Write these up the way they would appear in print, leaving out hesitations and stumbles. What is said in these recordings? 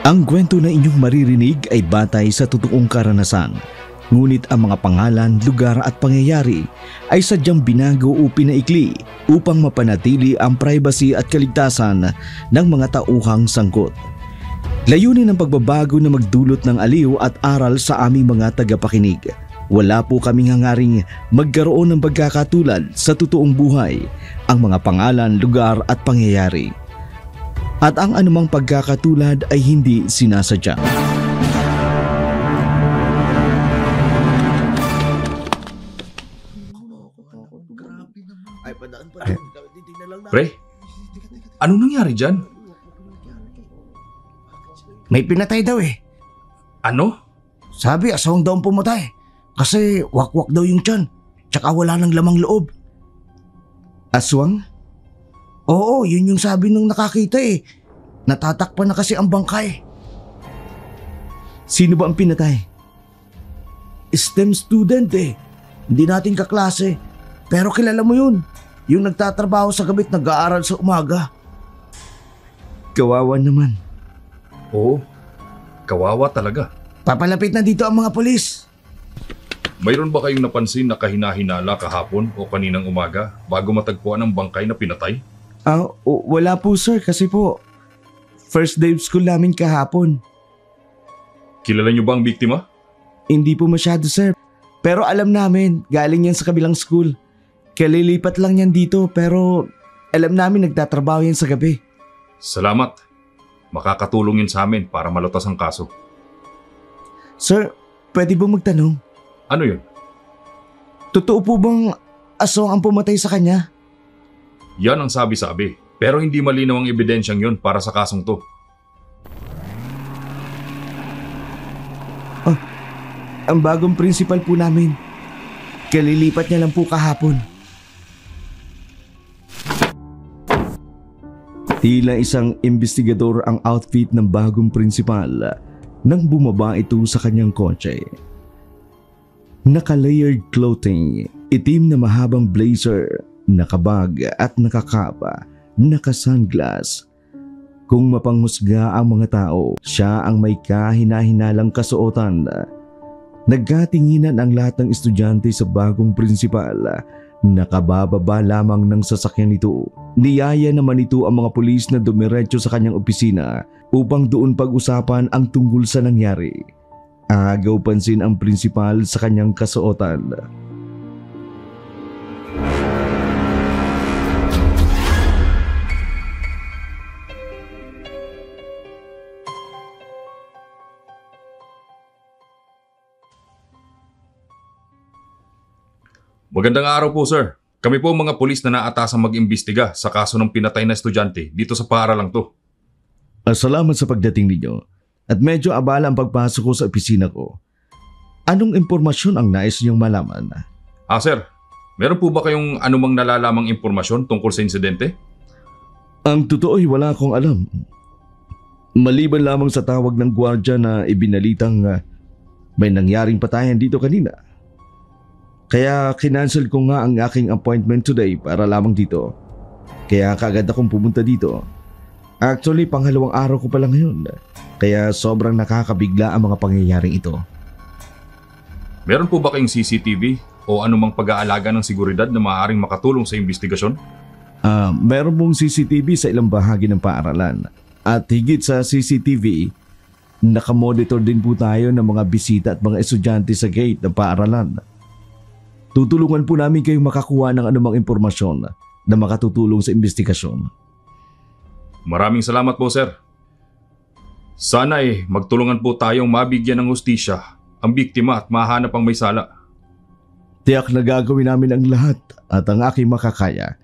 Ang kwento na inyong maririnig ay batay sa totoong karanasan. Ngunit ang mga pangalan, lugar at pangyayari ay sadyang binago o pinaikli upang mapanatili ang privacy at kaligtasan ng mga tauhang sangkot. Layunin ng pagbabago na magdulot ng aliw at aral sa aming mga tagapakinig. Wala po kaming hangaring magkaroon ng pagkakatulad sa totoong buhay, ang mga pangalan, lugar at pangyayari. At ang anumang pagkakatulad ay hindi sinasadya. Pre, anong nangyari dyan? May pinatay daw eh. Ano? Sabi asawang daw ang pumatay. Kasi wakwak daw yung tiyan. Tsaka wala nang lamang loob. Aswang? Oo, yun yung sabi nung nakakita eh. Natatakpan na kasi ang bangkay. Sino ba ang pinatay? STEM student eh. Hindi natin kaklase. Pero kilala mo yun. Yung nagtatrabaho sa gabi at nag-aaral sa umaga. Kawawa naman. Oo, kawawa talaga. Papalapit na dito ang mga polis. Mayroon ba kayong napansin na kahina-hinala kahapon o kaninang umaga bago matagpuan ang bangkay na pinatay? Wala po sir kasi po first day of school namin kahapon. Kilala niyo ba ang biktima? Hindi po masyado sir. Pero alam namin, galing yan sa kabilang school. Kalilipat lang yan dito pero alam namin nagtatrabaho yan sa gabi. Salamat. Makakatulong yun sa amin para malutas ang kaso. Sir, pwede ba magtanong? Ano yun? Totoo po bang aswang ang pumatay sa kanya? Yan ang sabi-sabi. Pero hindi malinaw ang ebidensyang yun para sa kasong to. Ang bagong principal po namin. Kalilipat niya lang po kahapon. Tila isang investigador ang outfit ng bagong principal nang bumaba ito sa kanyang kotse. Naka-layered clothing, itim na mahabang blazer, nakabag at nakakapa, naka-sunglass. Kung mapanghusga ang mga tao, siya ang may kahina-hinalang kasuotan. Nagkatinginan ang lahat ng estudyante sa bagong prinsipal. Nakabababa lamang ng sasakyan nito. Niyaya naman ito ang mga pulis na dumiretso sa kanyang opisina upang doon pag-usapan ang tungkol sa nangyari. Agaw pansin ang prinsipal sa kanyang kasuotan. Magandang araw po, sir. Kami po mga pulis na naatasang mag-imbestiga sa kaso ng pinatay na estudyante dito sa paaralang to. Salamat sa pagdating ninyo. At medyo abala ang pagpasok ko sa opisina ko. Anong impormasyon ang nais niyong malaman? Sir. Meron po ba kayong anumang nalalamang impormasyon tungkol sa insidente? Ang totoo ay wala akong alam. Maliban lamang sa tawag ng gwardya na ibinalitang may nangyaring patayan dito kanina. Kaya kinansel ko nga ang aking appointment today para lamang dito. Kaya kaagad akong pumunta dito. Actually, panghalawang araw ko pa lang ngayon. Kaya sobrang nakakabigla ang mga pangyayaring ito. Meron po ba kayong CCTV o anumang pag-aalaga ng seguridad na maaaring makatulong sa investigasyon? Meron pong CCTV sa ilang bahagi ng paaralan. At higit sa CCTV, nakamonitor din po tayo ng mga bisita at mga estudyante sa gate ng paaralan. Tutulungan po namin kayong makakuha ng anumang impormasyon na makatutulong sa investigasyon. Maraming salamat po, sir. Sana magtulungan po tayong mabigyan ng hustisya ang biktima at mahanap ang may sala. Tiyak na gagawin namin ang lahat at ang aking makakaya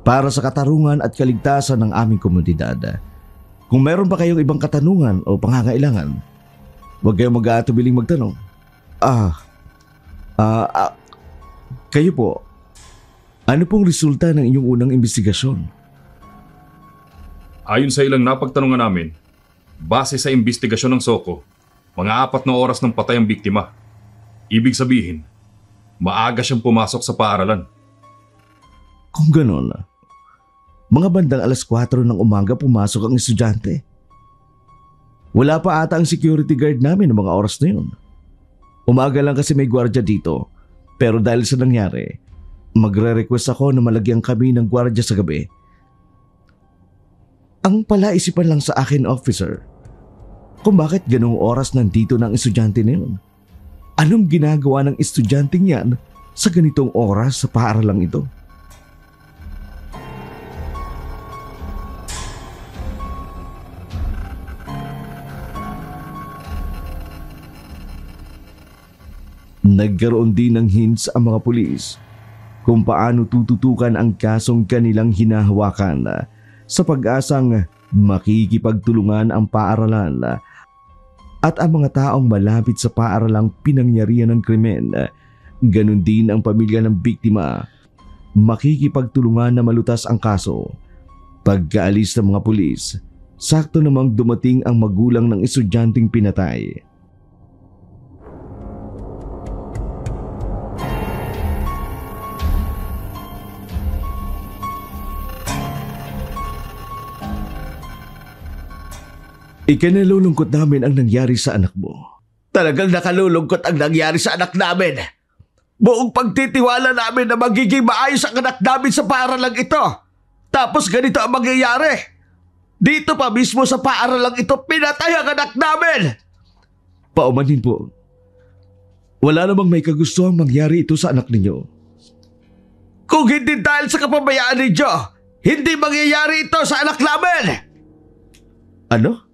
para sa katarungan at kaligtasan ng aming komunidad. Kung meron pa kayong ibang katanungan o pangangailangan, huwag kayong mag-aatubiling magtanong. Kayo po, ano pong resulta ng inyong unang investigasyon? Ayon sa ilang napagtanungan namin, base sa investigasyon ng SOCO, mga 4 na oras ng patay ang biktima. Ibig sabihin, maaga siyang pumasok sa paaralan. Kung ganon, mga bandang 4:00 ng umaga pumasok ang estudyante. Wala pa ata ang security guard namin ng mga oras na yun. Umaga lang kasi may gwardiya dito. Pero dahil sa nangyari, magre-request ako na malagyan kami ng gwardiya sa gabi. Ang palaisipan lang sa akin, officer, kung bakit ganong oras nandito ng estudyante na yun. Anong ginagawa ng estudyanteng yan sa ganitong oras sa paaralang ito? Nagkaroon din ng hints ang mga pulis kung paano tututukan ang kasong kanilang hinahawakan sa pag-asang makikipagtulungan ang paaralan at ang mga taong malapit sa paaralang pinangyarihan ng krimen. Ganon din ang pamilya ng biktima, makikipagtulungan na malutas ang kaso. Pagkaalis ng mga pulis, sakto namang dumating ang magulang ng estudyanteng pinatay. Ikinalulungkot namin ang nangyari sa anak mo. Talagang nakalulungkot ang nangyari sa anak namin. Buong pagtitiwala namin na magiging maayos ang anak namin sa paaralang ito. Tapos ganito ang mangyayari. Dito pa mismo sa paaralang ito, pinatay ang anak namin. Paumanhin po. Wala namang may kagustuhang mangyari ito sa anak ninyo. Kung hindi dahil sa kapabayaan ninyo, hindi mangyayari ito sa anak namin. Ano?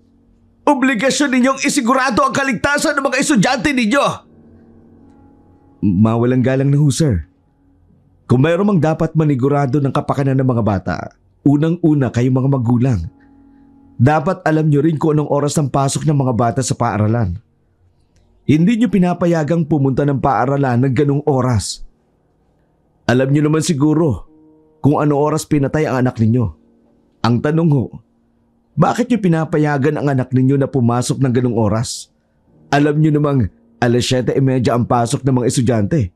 Obligasyon ninyong isigurado ang kaligtasan ng mga estudyante ninyo. Mawalang galang na ho, sir. Kung mayroon mang dapat manigurado ng kapakanan ng mga bata, unang-una kayong mga magulang. Dapat alam nyo rin kung anong oras ng pasok ng mga bata sa paaralan. Hindi nyo pinapayagang pumunta ng paaralan ng ganong oras. Alam nyo naman siguro kung anong oras pinatay ang anak ninyo. Ang tanong ho, bakit nyo pinapayagan ang anak ninyo na pumasok ng ganong oras? Alam nyo namang 7:30 ang pasok ng mga estudyante.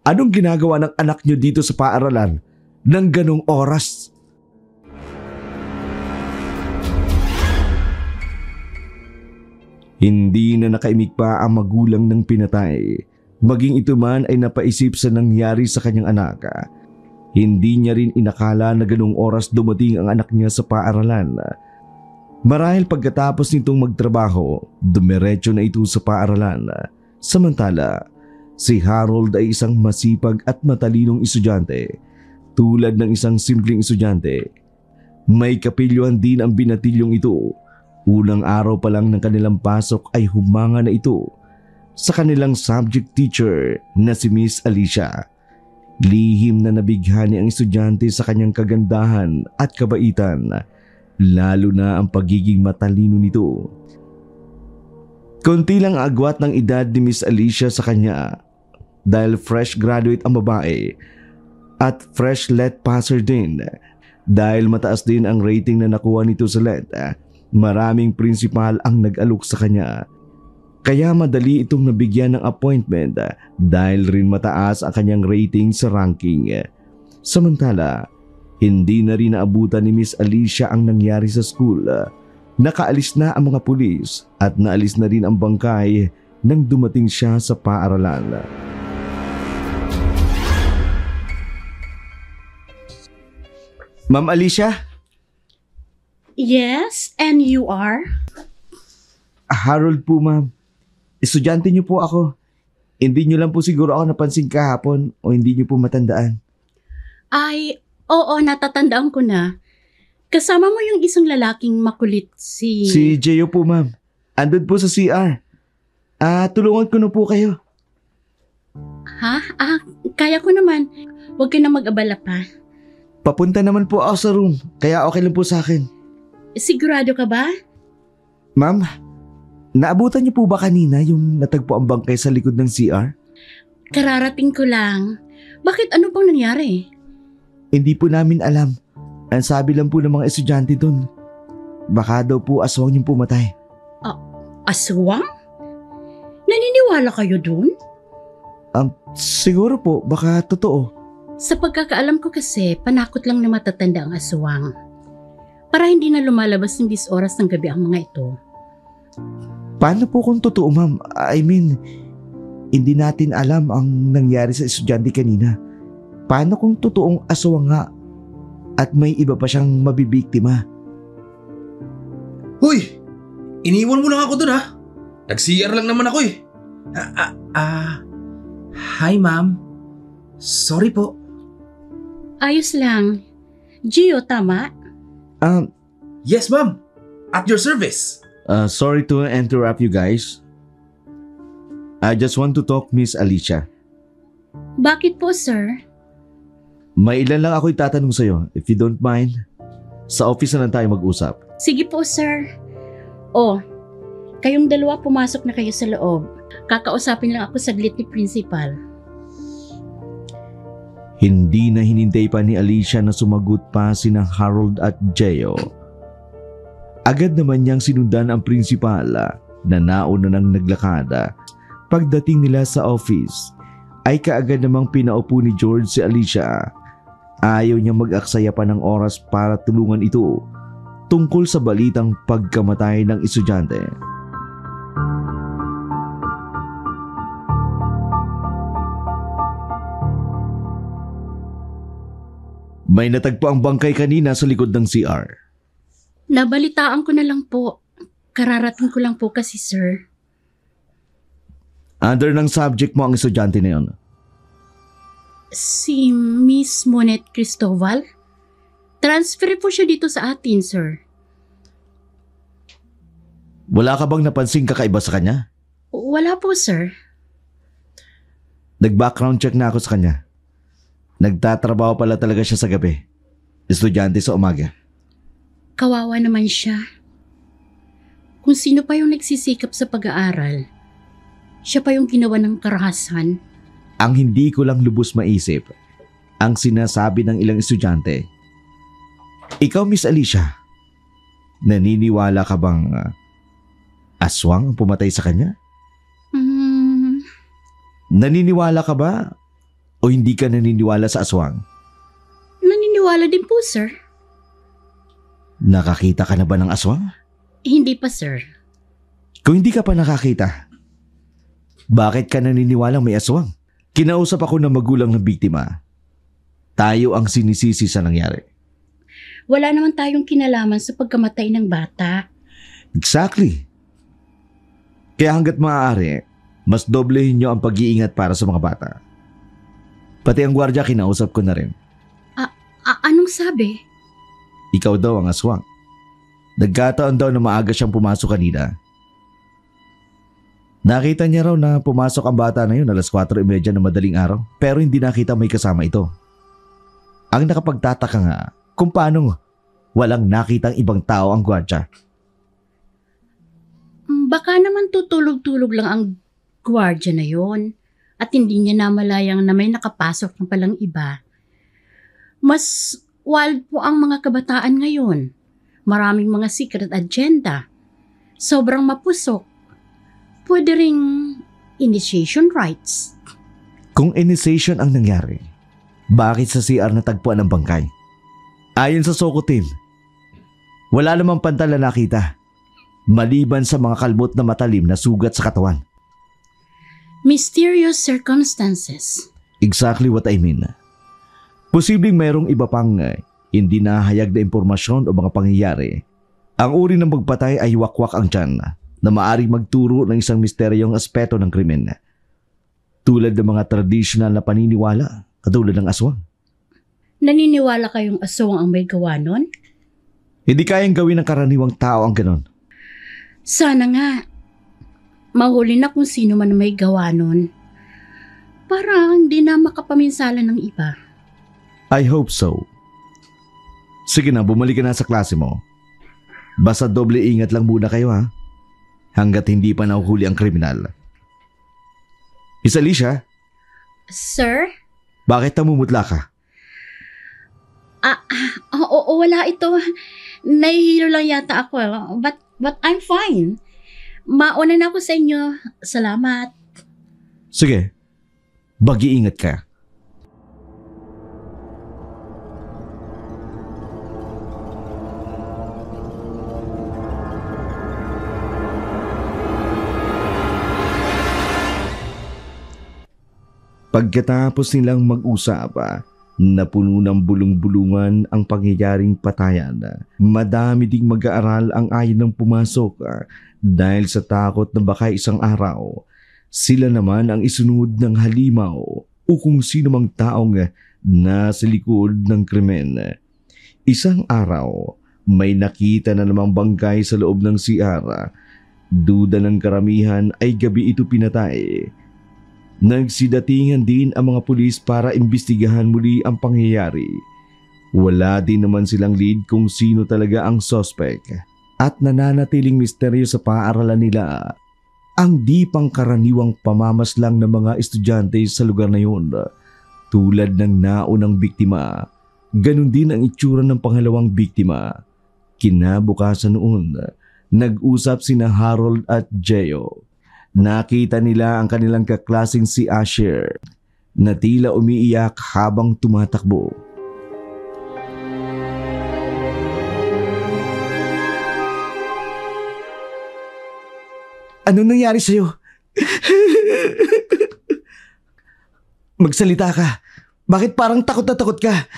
Anong ginagawa ng anak nyo dito sa paaralan ng ganong oras? Hindi na nakaimik pa ang magulang ng pinatay. Maging ito man ay napaisip sa nangyari sa kanyang anak. Hindi niya rin inakala na ganong oras dumating ang anak niya sa paaralan. Marahil pagkatapos nitong magtrabaho, dumiretso na ito sa paaralan. Samantala, si Harold ay isang masipag at matalinong estudyante. Tulad ng isang simpleng estudyante, may kapilyuhan din ang binatilyong ito. Unang araw pa lang ng kanilang pasok ay humanga na ito sa kanilang subject teacher na si Miss Alicia. Lihim na nabighani ang estudyante sa kanyang kagandahan at kabaitan, lalo na ang pagiging matalino nito. Konti lang agwat ng edad ni Miss Alicia sa kanya dahil fresh graduate ang babae at fresh let passer din. Dahil mataas din ang rating na nakuha nito sa let, maraming principal ang nag-alok sa kanya. Kaya madali itong nabigyan ng appointment dahil rin mataas ang kanyang rating sa ranking. Samantala, hindi na rin naabutan ni Miss Alicia ang nangyari sa school. Nakaalis na ang mga pulis at naalis na rin ang bangkay nang dumating siya sa paaralan. Ma'am Alicia? Yes, and you are? Harold po, ma'am. Estudyante niyo po ako. Hindi niyo lang po siguro ako napansin kahapon o hindi niyo po matandaan. Ay, oo, natatandaan ko na. Kasama mo yung isang lalaking makulit Si Jeyo po, ma'am. Andun po sa CR. Tulungan ko na po kayo. Ha? Kaya ko naman. Huwag ka na mag-abala pa. Papunta naman po ako sa room, kaya okay lang po sa akin. Sigurado ka ba? Ma'am, naabutan niyo po ba kanina yung natagpo ang bangkay sa likod ng CR? Kararating ko lang. Bakit, ano pang nangyari? Hindi po namin alam. Ang sabi lang po ng mga estudyante doon, baka daw po aswang yung pumatay. Aswang? Naniniwala kayo dun? Siguro po, baka totoo. Sa pagkakaalam ko kasi, panakot lang na matatanda ang aswang. Para hindi na lumalabas ng 10 oras ng gabi ang mga ito. Paano po kung totoo, ma'am? I mean, hindi natin alam ang nangyari sa estudyante kanina. Paano kung totoong aswang nga at may iba pa siyang mabibiktima? Hoy! Iniwan mo lang ako dun ha. Nag-CR lang naman ako eh. Hi ma'am. Sorry po. Ayos lang. Gio, tama? Yes ma'am. At your service. Sorry to interrupt you guys. I just want to talk, Miss Alicia. Bakit po, sir? May ilan lang ako itatanong sa'yo. If you don't mind, sa office na lang tayo mag-usap. Sige po, sir. Oh, kayong dalawa pumasok na kayo sa loob. Kakausapin lang ako saglit ni principal. Hindi na hinintay pa ni Alicia na sumagot pa sina Harold at Gio. Agad naman niyang sinundan ang principal na nauna nang naglakada. Pagdating nila sa office, ay kaagad namang pinaupo ni George si Alicia. Ayaw niyang mag-aksaya pa ng oras para tulungan ito tungkol sa balitang pagkamatay ng estudyante. May natagpo ang bangkay kanina sa likod ng CR. Nabalitaan ko na lang po. Kararating ko lang po kasi, sir. Under ng subject mo ang estudyante na yun. Si Miss Monet Cristobal? Transfer po siya dito sa atin, sir. Wala ka bang napansing kakaiba sa kanya? Wala po, sir. Nag-background check na ako sa kanya. Nagtatrabaho pala talaga siya sa gabi. Estudyante sa umaga. Kawawa naman siya. Kung sino pa yung nagsisikap sa pag-aaral, siya pa yung ginawa ng karahasan. Ang hindi ko lang lubos maisip, ang sinasabi ng ilang estudyante. Ikaw, Miss Alicia, naniniwala ka bang aswang ang pumatay sa kanya? Naniniwala ka ba o hindi ka naniniwala sa aswang? Naniniwala din po, sir. Nakakita ka na ba ng aswang? Hindi pa, sir. Kung hindi ka pa nakakita, bakit ka naniniwalang may aswang? Kinausap ako ng magulang ng biktima. Tayo ang sinisisi sa nangyari. Wala naman tayong kinalaman sa pagkamatay ng bata. Exactly. Kaya hanggat maaari, mas doblehin nyo ang pag-iingat para sa mga bata. Pati ang gwardiya kinausap ko na rin. Anong sabi? Ikaw daw ang aswang. Nagkataon daw na maaga siyang pumasok kanina. Nakita niya raw na pumasok ang bata na yun alas 4:30 ng madaling araw, pero hindi nakita may kasama ito. Ang nakapagtataka nga kung paano walang nakitang ibang tao ang gwardiya. Baka naman tutulog-tulog lang ang gwardiya na yon at hindi niya namalayang na may nakapasok ng palang iba. Mas wild po ang mga kabataan ngayon. Maraming mga secret agenda. Sobrang mapusok. Pwede ring initiation rites. Kung initiation ang nangyari, bakit sa CR natagpuan ang bangkay? Ayon sa Soko team, wala namang pantal na nakita, maliban sa mga kalmot na matalim na sugat sa katawan. Mysterious circumstances. Exactly what I mean. Posibleng mayroong iba pang hindi nahayag na impormasyon o mga pangyayari. Ang uri ng pagpatay ay wakwak ang tiyan na maaaring magturo ng isang misteryong aspeto ng krimen. Tulad ng mga traditional na paniniwala, katulad ng aswang. Naniniwala kayong aswang ang may gawa nun? Hindi kayang gawin ng karaniwang tao ang ganon. Sana nga. Mahuli na kung sino man may gawa nun. Para hindi na makapaminsala ng iba. I hope so. Sige na, bumalik ka na sa klase mo. Basta doble ingat lang muna kayo ha. Hanggat hindi pa nahuhuli ang kriminal. Miss Alicia? Sir? Bakit namumutla ka? Oo, wala ito. Nahihilo lang yata ako. But I'm fine. Mauna na ako sa inyo. Salamat. Sige, bag-iingat ka. Pagkatapos nilang mag-usap, napuno ng bulong-bulungan ang pangyayaring patayan. Madami ding mag-aaral ang ayaw ng pumasok dahil sa takot na baka isang araw sila naman ang isunod ng halimaw o kung sino mang taong nasa likod ng krimen. Isang araw, may nakita na namang bangkay sa loob ng CR. Duda ng karamihan ay gabi ito pinatay. Nagsidatingan din ang mga pulis para imbestigahan muli ang pangyayari. Wala din naman silang lead kung sino talaga ang suspect at nananatiling misteryo sa paaralan nila ang di pangkaraniwang pamamaslang ng mga estudyante sa lugar na yun. Tulad ng naunang biktima, ganun din ang itsura ng pangalawang biktima. Kinabukasan noon, nag-usap sina Harold at Geo. Nakita nila ang kanilang kaklaseng si Asher na tila umiiyak habang tumatakbo. Ano nangyari sa'yo? Magsalita ka. Bakit parang takot na takot ka?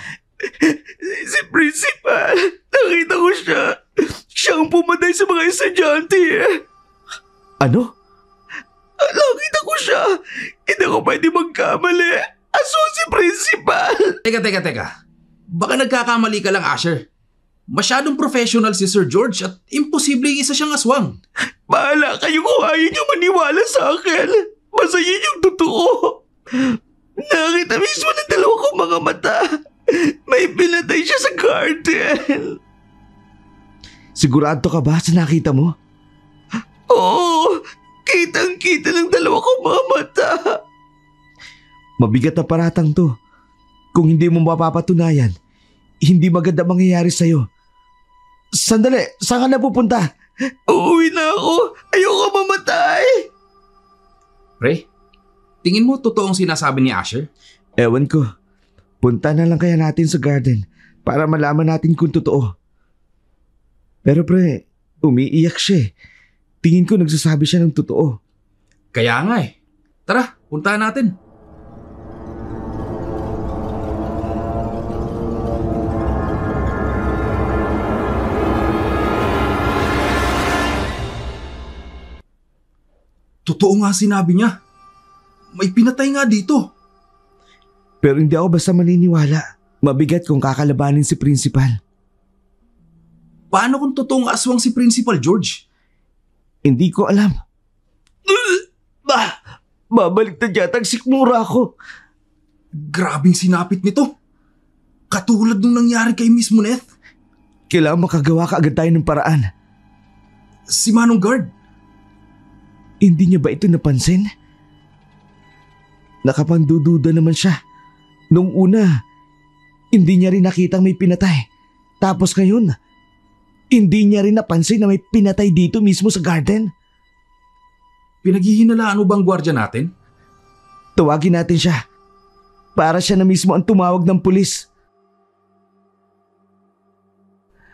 Si Principal, nakita ko siya. Siyang pumatay sa mga estudyante. Ano? Nakita ko siya. Hindi ko pwede magkamali. Aswang si Principal. Teka. Baka nagkakamali ka lang, Asher. Masyadong professional si Sir George at imposibleng isa siyang aswang. Bahala kayo kung ayaw niyo maniwala sa akin. Basta yun yung totoo. Nakita mismo ng dalawa kong mga mata. May pinatay siya sa garden. Sigurado ka ba sa nakita mo? Oo. Kitang-kita ng dalawa kong mga mata. Mabigat na paratang to. Kung hindi mo mapapatunayan, hindi maganda mangyayari sa'yo. Sandali, saan ka na pupunta? Uuwi na ako. Ayoko mamatay. Pre, tingin mo totoong sinasabi ni Asher? Ewan ko. Punta na lang kaya natin sa garden para malaman natin kung totoo. Pero pre, umiiyak siya. Tingin ko nagsasabi siya ng totoo. Kaya nga eh. Tara, puntahan natin. Totoo nga sinabi niya. May pinatay nga dito. Pero hindi ako basta maniniwala. Mabigat kung kakalabanin si Principal. Paano kung totoong aswang si Principal George? Hindi ko alam. Babalik na yatang sikmura ako. Grabing sinapit nito. Katulad nung nangyari kay Miss Moneth. Kailangan makagawa ka agad tayo ng paraan. Si Manong Guard. Hindi niya ba ito napansin? Nakapandududa naman siya. Nung una, hindi niya rin nakitang may pinatay. Tapos ngayon, hindi niya rin napansin na may pinatay dito mismo sa garden. Pinaghihinalaan mo bang gwardya natin? Tawagin natin siya. Para siya na mismo ang tumawag ng pulis.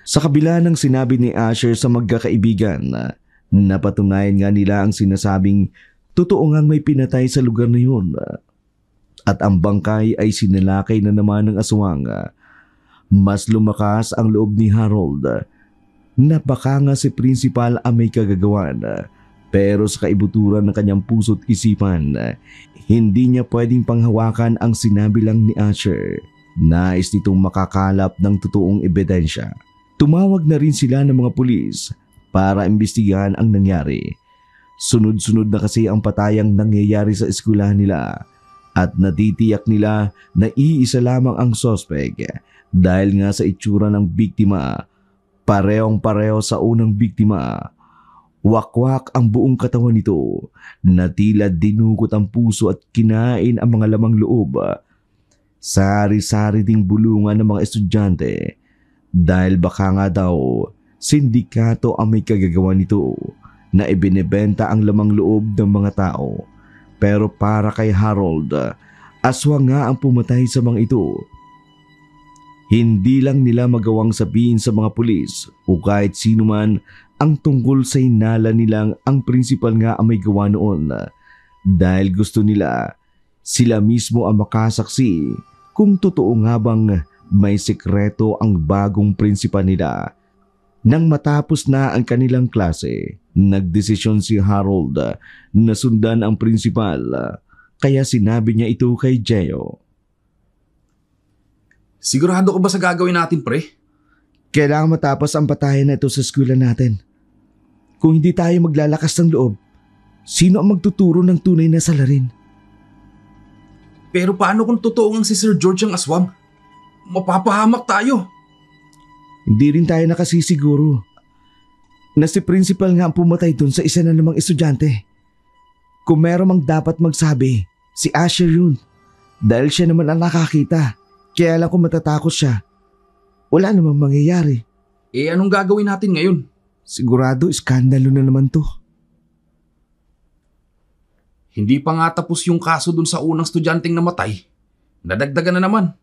Sa kabila ng sinabi ni Asher sa magkakaibigan, napatunayan nga nila ang sinasabing totoo ngang may pinatay sa lugar na yun. At ang bangkay ay sinalakay na naman ng aswang. Mas lumakas ang loob ni Harold na baka nga si Principal ang may kagagawan. Pero sa kaibuturan ng kanyang puso't isipan, hindi niya pwedeng panghawakan ang sinabi lang ni Asher. Nais nitong makakalap ng totoong ebidensya. Tumawag na rin sila ng mga pulis para imbestigahan ang nangyari. Sunod-sunod na kasi ang patayang nangyayari sa eskwelahan nila at natitiyak nila na iisa lamang ang suspect dahil nga sa itsura ng biktima, parehong-pareho sa unang biktima. Wakwak ang buong katawan nito na tila dinukot ang puso at kinain ang mga lamang loob. Sari-sari ding bulungan ng mga estudyante dahil baka nga daw sindikato ang may kagagawa nito na ibinebenta ang lamang loob ng mga tao. Pero para kay Harold, aswang nga ang pumatay sa mga ito. Hindi lang nila magawang sabihin sa mga pulis o kahit sino man ang tungkol sa hinala nilang ang Principal nga ang may gawa noon dahil gusto nila Sila mismo ang makasaksi kung totoo nga bang may sekreto ang bagong prinsipal nila. Nang matapos na ang kanilang klase, nagdesisyon si Harold na sundan ang prinsipal, kaya sinabi niya ito kay Geo. Sigurado ka ba sa gagawin natin, pre? Kailangan matapos ang batayan na ito sa eskwela natin. Kung hindi tayo maglalakas ng loob, sino ang magtuturo ng tunay na salarin? Pero paano kung totoo ang si Sir George ang aswang? Mapapahamak tayo. Hindi rin tayo nakasisiguro na si principal nga ang pumatay dun sa isa na namang estudyante. Kung meron mang dapat magsabi, si Asher yun. Dahil siya naman ang nakakita. Kaya lang kung matatakot siya, wala namang mangyayari. Anong gagawin natin ngayon? Sigurado iskandalo na naman to. Hindi pa nga tapos yung kaso dun sa unang estudyanteng namatay. Nadagdagan na naman.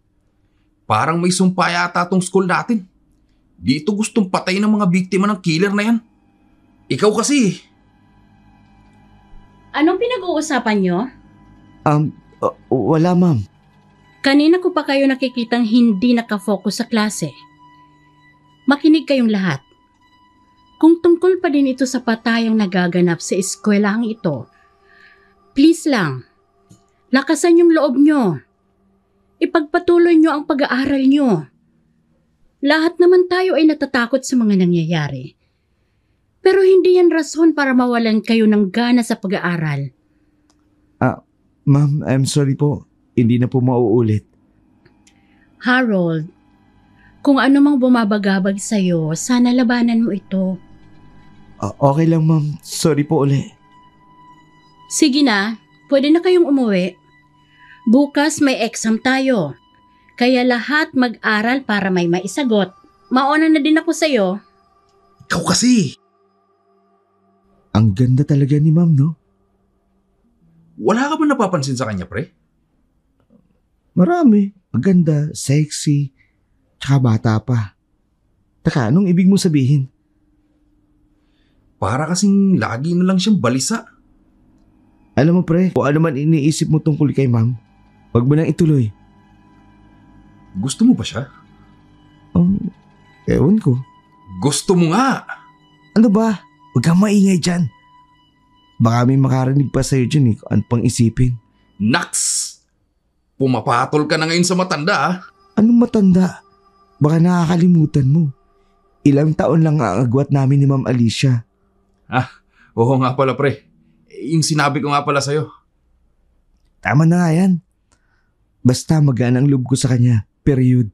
Parang may sumpa yata tong school natin. Dito gustong patay ng mga biktima ng killer na yan. Ikaw kasi. Anong pinag-uusapan nyo? Wala ma'am. Kanina ko pa kayo nakikitang hindi nakafocus sa klase. Makinig kayong lahat. Kung tungkol pa din ito sa patayang nagaganap sa eskwelahang ito, please lang, lakasan yung loob nyo. Ipagpatuloy nyo ang pag-aaral nyo. Lahat naman tayo ay natatakot sa mga nangyayari. Pero hindi yan rason para mawalan kayo ng gana sa pag-aaral. Ma'am, I'm sorry po. Hindi na po mauulit. Harold, kung ano mang bumabagabag sa'yo, sana labanan mo ito. Okay lang ma'am. Sorry po uli. Sige na, pwede na kayong umuwi. Bukas may exam tayo. Kaya lahat mag-aral para may maisagot. Mauna na din ako sa'yo. Ikaw kasi. Ang ganda talaga ni ma'am, no? Wala ka ba napapansin sa kanya, pre? Marami. Maganda, sexy, tsaka bata pa. Taka, anong ibig mo sabihin? Para kasing lagi na lang siyang balisa. Alam mo pre, kung ano man iniisip mo tungkol kay ma'am, wag mo nang ituloy. Gusto mo ba siya? Ewan ko. Gusto mo nga! Ano ba? Huwag kang maingay dyan. Baka may makarinig pa sa'yo dyan kung ano pang isipin. Naks! Pumapatol ka na ngayon sa matanda ah. Anong matanda? Baka nakakalimutan mo. Ilang taon lang ang agwat namin ni Ma'am Alicia. Oo nga pala pre. Yung sinabi ko nga pala sa'yo. Tama na nga yan. Basta magaan ang loob ko sa kanya. Period.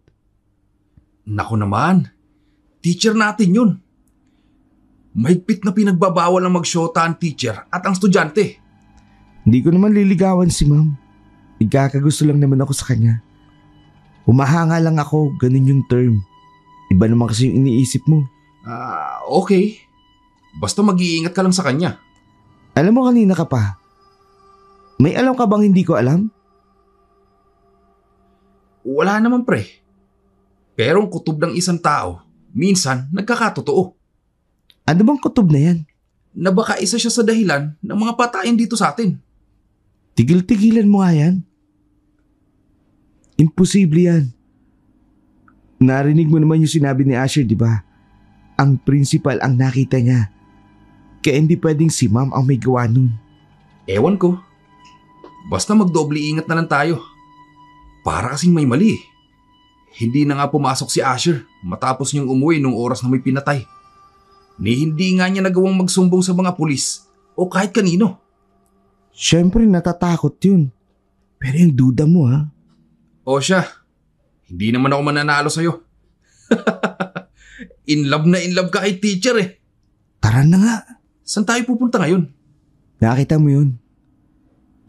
Naku naman. Teacher natin yun. Mahigpit na pinagbabawal ang magsyota ang teacher at ang estudyante. Hindi ko naman liligawan si Ma'am. Igkakagusto lang naman ako sa kanya. Humahanga lang ako, ganun yung term. Iba naman kasi yung iniisip mo. Okay. Basta mag-iingat ka lang sa kanya. Alam mo kanina ka pa. May alam ka bang hindi ko alam? Wala naman pre. Pero ang kutob ng isang tao, minsan nagkakatotoo. Ano bang kutob na yan? Na baka isa siya sa dahilan ng mga patayan dito sa atin. Tigil-tigilan mo nga yan. Imposible yan. Narinig mo naman yung sinabi ni Asher, di ba? Ang principal ang nakita niya. Kaya hindi pwedeng si Ma'am ang may gawa nun. Ewan ko. Basta magdoble ingat na lang tayo. Para kasing may mali. Hindi na nga pumasok si Asher matapos niyang umuwi nung oras na may pinatay. Ni hindi nga niya nagawang magsumbong sa mga pulis o kahit kanino. Siyempre natatakot yun. Pero yung duda mo ha. O siya, hindi naman ako mananalo sa'yo. In love ka kay teacher eh. Tara na nga. Saan tayo pupunta ngayon? Nakita mo yun?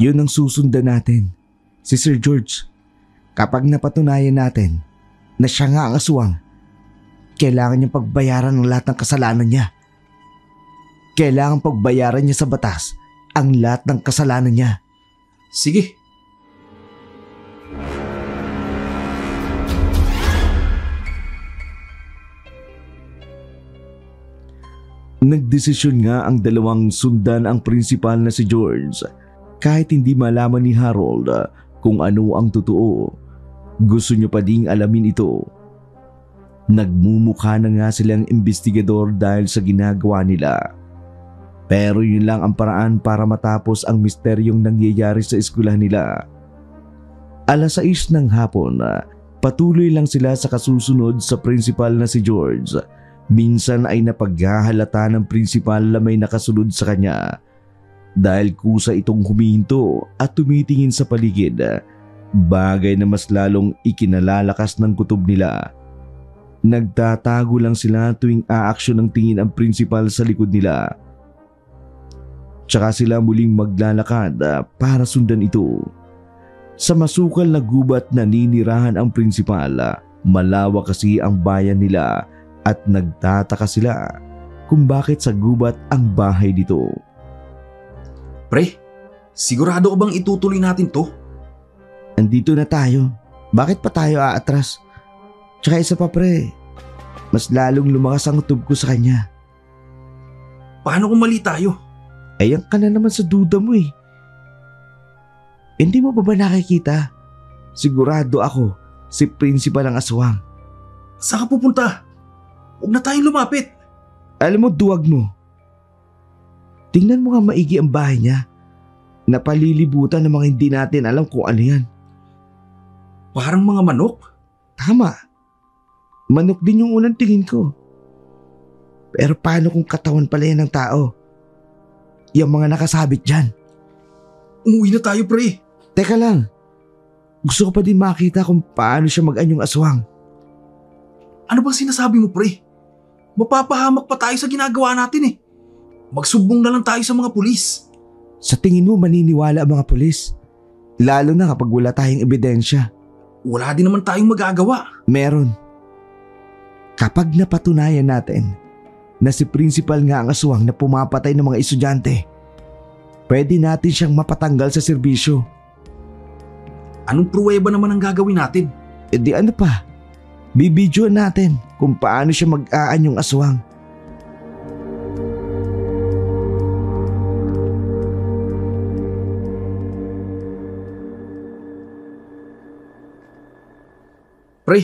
Yun ang susundan natin. Si Sir George. Kapag napatunayan natin na siya nga ang aswang, kailangan niyang pagbayaran ng lahat ng kasalanan niya. Kailangan pagbayaran niya sa batas ang lahat ng kasalanan niya. Sige. Nagdesisyon nga ang dalawang sundan ang prinsipal na si George. Kahit hindi malaman ni Harold kung ano ang totoo, gusto niya pa ding alamin ito. Nagmumukha na nga silang investigador dahil sa ginagawa nila. Pero yun lang ang paraan para matapos ang misteryong nangyayari sa eskwelahan nila. 6:00 ng hapon, patuloy lang sila sa kasusunod sa principal na si George. Minsan ay napaghahalata ng principal na may nakasunod sa kanya. Dahil kusa itong huminto at tumitingin sa paligid, bagay na mas lalong ikinalalakas ng kutob nila. Nagtatago lang sila tuwing aaksyon ng tingin ang principal sa likod nila. Tsaka sila muling maglalakad para sundan ito. Sa masukal na gubat na ninirahan ang principal, malawak kasi ang bayan nila at nagtataka sila kung bakit sa gubat ang bahay dito. Pre, sigurado ka bang itutuloy natin to? Andito na tayo. Bakit pa tayo aatras? Tsaka isa pa pre, mas lalong lumakas ang tub ko sa kanya. Paano kung mali tayo? Ayan ka na naman sa duda mo eh. Hindi mo ba nakikita? Sigurado ako, si principal ang aswang. Saan ka pupunta? Huwag na tayong lumapit. Alam mo, duwag mo. Tingnan mo nga maigi ang bahay niya. Napalilibutan ng mga hindi natin alam kung ano yan. Parang mga manok? Tama. Manok din yung unang tingin ko. Pero paano kung katawan pala yan ng tao? Yung mga nakasabit dyan. Umuwi na tayo pre. Teka lang. Gusto ko pa din makita kung paano siya mag-anyong aswang. Ano bang sinasabi mo pre? Mapapahamak pa tayo sa ginagawa natin eh. Magsumbong na lang tayo sa mga pulis. Sa tingin mo maniniwala ang mga pulis? Lalo na kapag wala tayong ebidensya. Wala din naman tayong magagawa. Meron. Kapag napatunayan natin na si principal nga ang aswang na pumapatay ng mga estudyante, pwede natin siyang mapatanggal sa serbisyo. Anong pruweba naman ang gagawin natin? E di ano pa? Bibidyoan natin kung paano siya mag-aanyong aswang. Pre,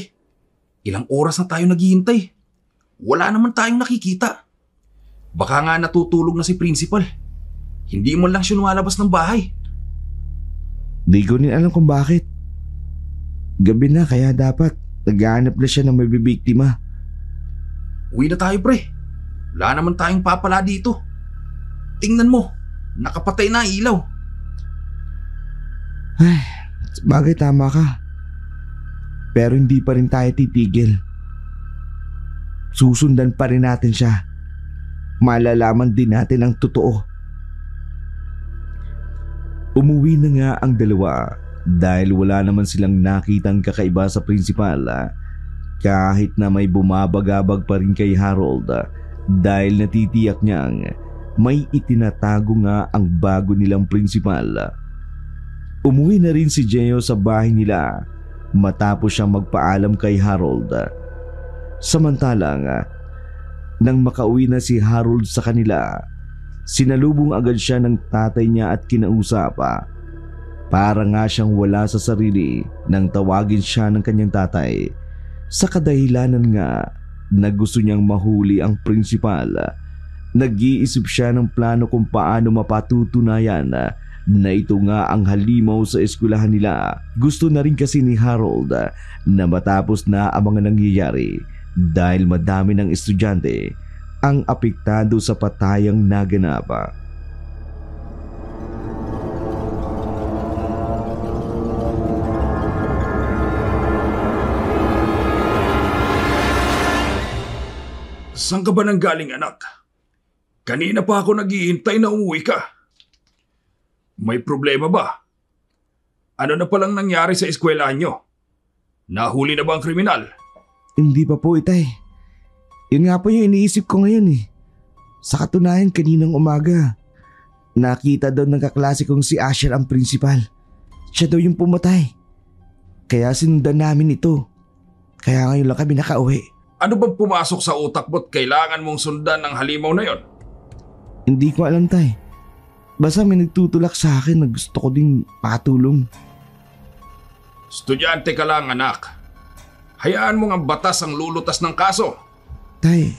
ilang oras na tayo naghihintay. Wala naman tayong nakikita. Baka nga natutulog na si principal. Hindi mo lang siya lumalabas ng bahay. Di ko rin alam kung bakit. Gabi na kaya dapat naghahanap na siya ng may bibiktima. Uwi na tayo pre. Wala naman tayong papala dito. Tingnan mo, nakapatay na ang ilaw. Ay, bagay tama ka. Pero hindi pa rin tayo titigil. Susundan pa rin natin siya. Malalaman din natin ang totoo. Umuwi na nga ang dalawa dahil wala naman silang nakitang kakaiba sa principal, kahit na may bumabagabag pa rin kay Harold dahil natitiyak niyang may itinatago nga ang bago nilang principal. Umuwi na rin si Geo sa bahay nila matapos siyang magpaalam kay Harold. Samantalang nang makauwi na si Harold sa kanila, sinalubong agad siya ng tatay niya at kinausap. Para nga siyang wala sa sarili nang tawagin siya ng kanyang tatay. Sa kadahilanan nga na gusto niyang mahuli ang principal, nag-iisip siya ng plano kung paano mapatutunayan na ito nga ang halimaw sa eskwelahan nila. Gusto na rin kasi ni Harold na matapos na ang mga nangyayari dahil madami ng estudyante ang apektado sa patayang naganap. Saan ka ba nanggaling anak? Kanina pa ako naghihintay na umuwi ka. May problema ba? Ano na palang nangyari sa eskwelahan nyo? Nahuli na ba ang kriminal? Hindi pa po, itay. Yun nga po yung iniisip ko ngayon eh. Sa katunayan kaninang umaga, nakita daw ng kaklase kong si Asher ang principal. Siya daw yung pumatay. Kaya sinundan namin ito. Kaya ngayon lang kami nakauwi. Ano bang pumasok sa utak mo't kailangan mong sundan ng halimaw na yon? Hindi ko alam, tay. Basta may nagtutulak sa akin na gusto ko din patulong. Estudyante ka lang, anak. Hayaan mo ang batas ang lulutas ng kaso. Tay,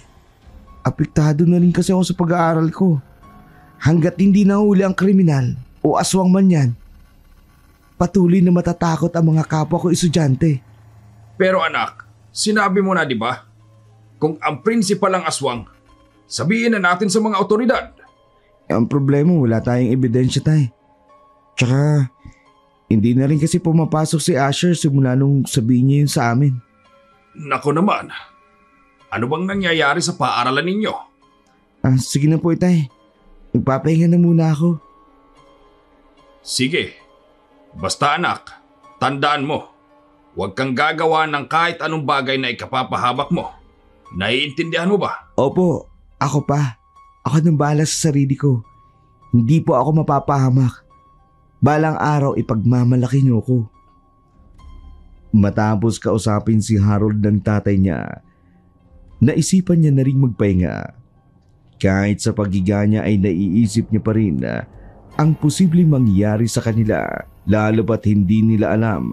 apektado na rin kasi ako sa pag-aaral ko. Hanggat hindi nahuli ang kriminal o aswang man yan, patuloy na matatakot ang mga kapwa ko estudyante. Pero anak, sinabi mo na di ba? Kung ang principal ang aswang, sabihin na natin sa mga otoridad. Ang problema, wala tayong ebidensya, tay. Tsaka, hindi na rin kasi pumapasok si Asher simula nung sabihin niya yun sa amin. Nako naman, ano bang nangyayari sa paaralan ninyo? Sige na po, tay. Magpapahinga na muna ako. Sige, basta anak, tandaan mo, huwag kang gagawa ng kahit anong bagay na ikapapahamak mo. Naiintindihan mo ba? Opo, ako pa. Ako nang bahala sa sarili ko. Hindi po ako mapapahamak. Balang araw ipagmamalaki niyo ko. Matapos kausapin si Harold ng tatay niya, naisipan niya na rin magpahinga. Kahit sa paghiga niya ay naiisip niya pa rin ang posibleng mangyari sa kanila, lalo pat hindi nila alam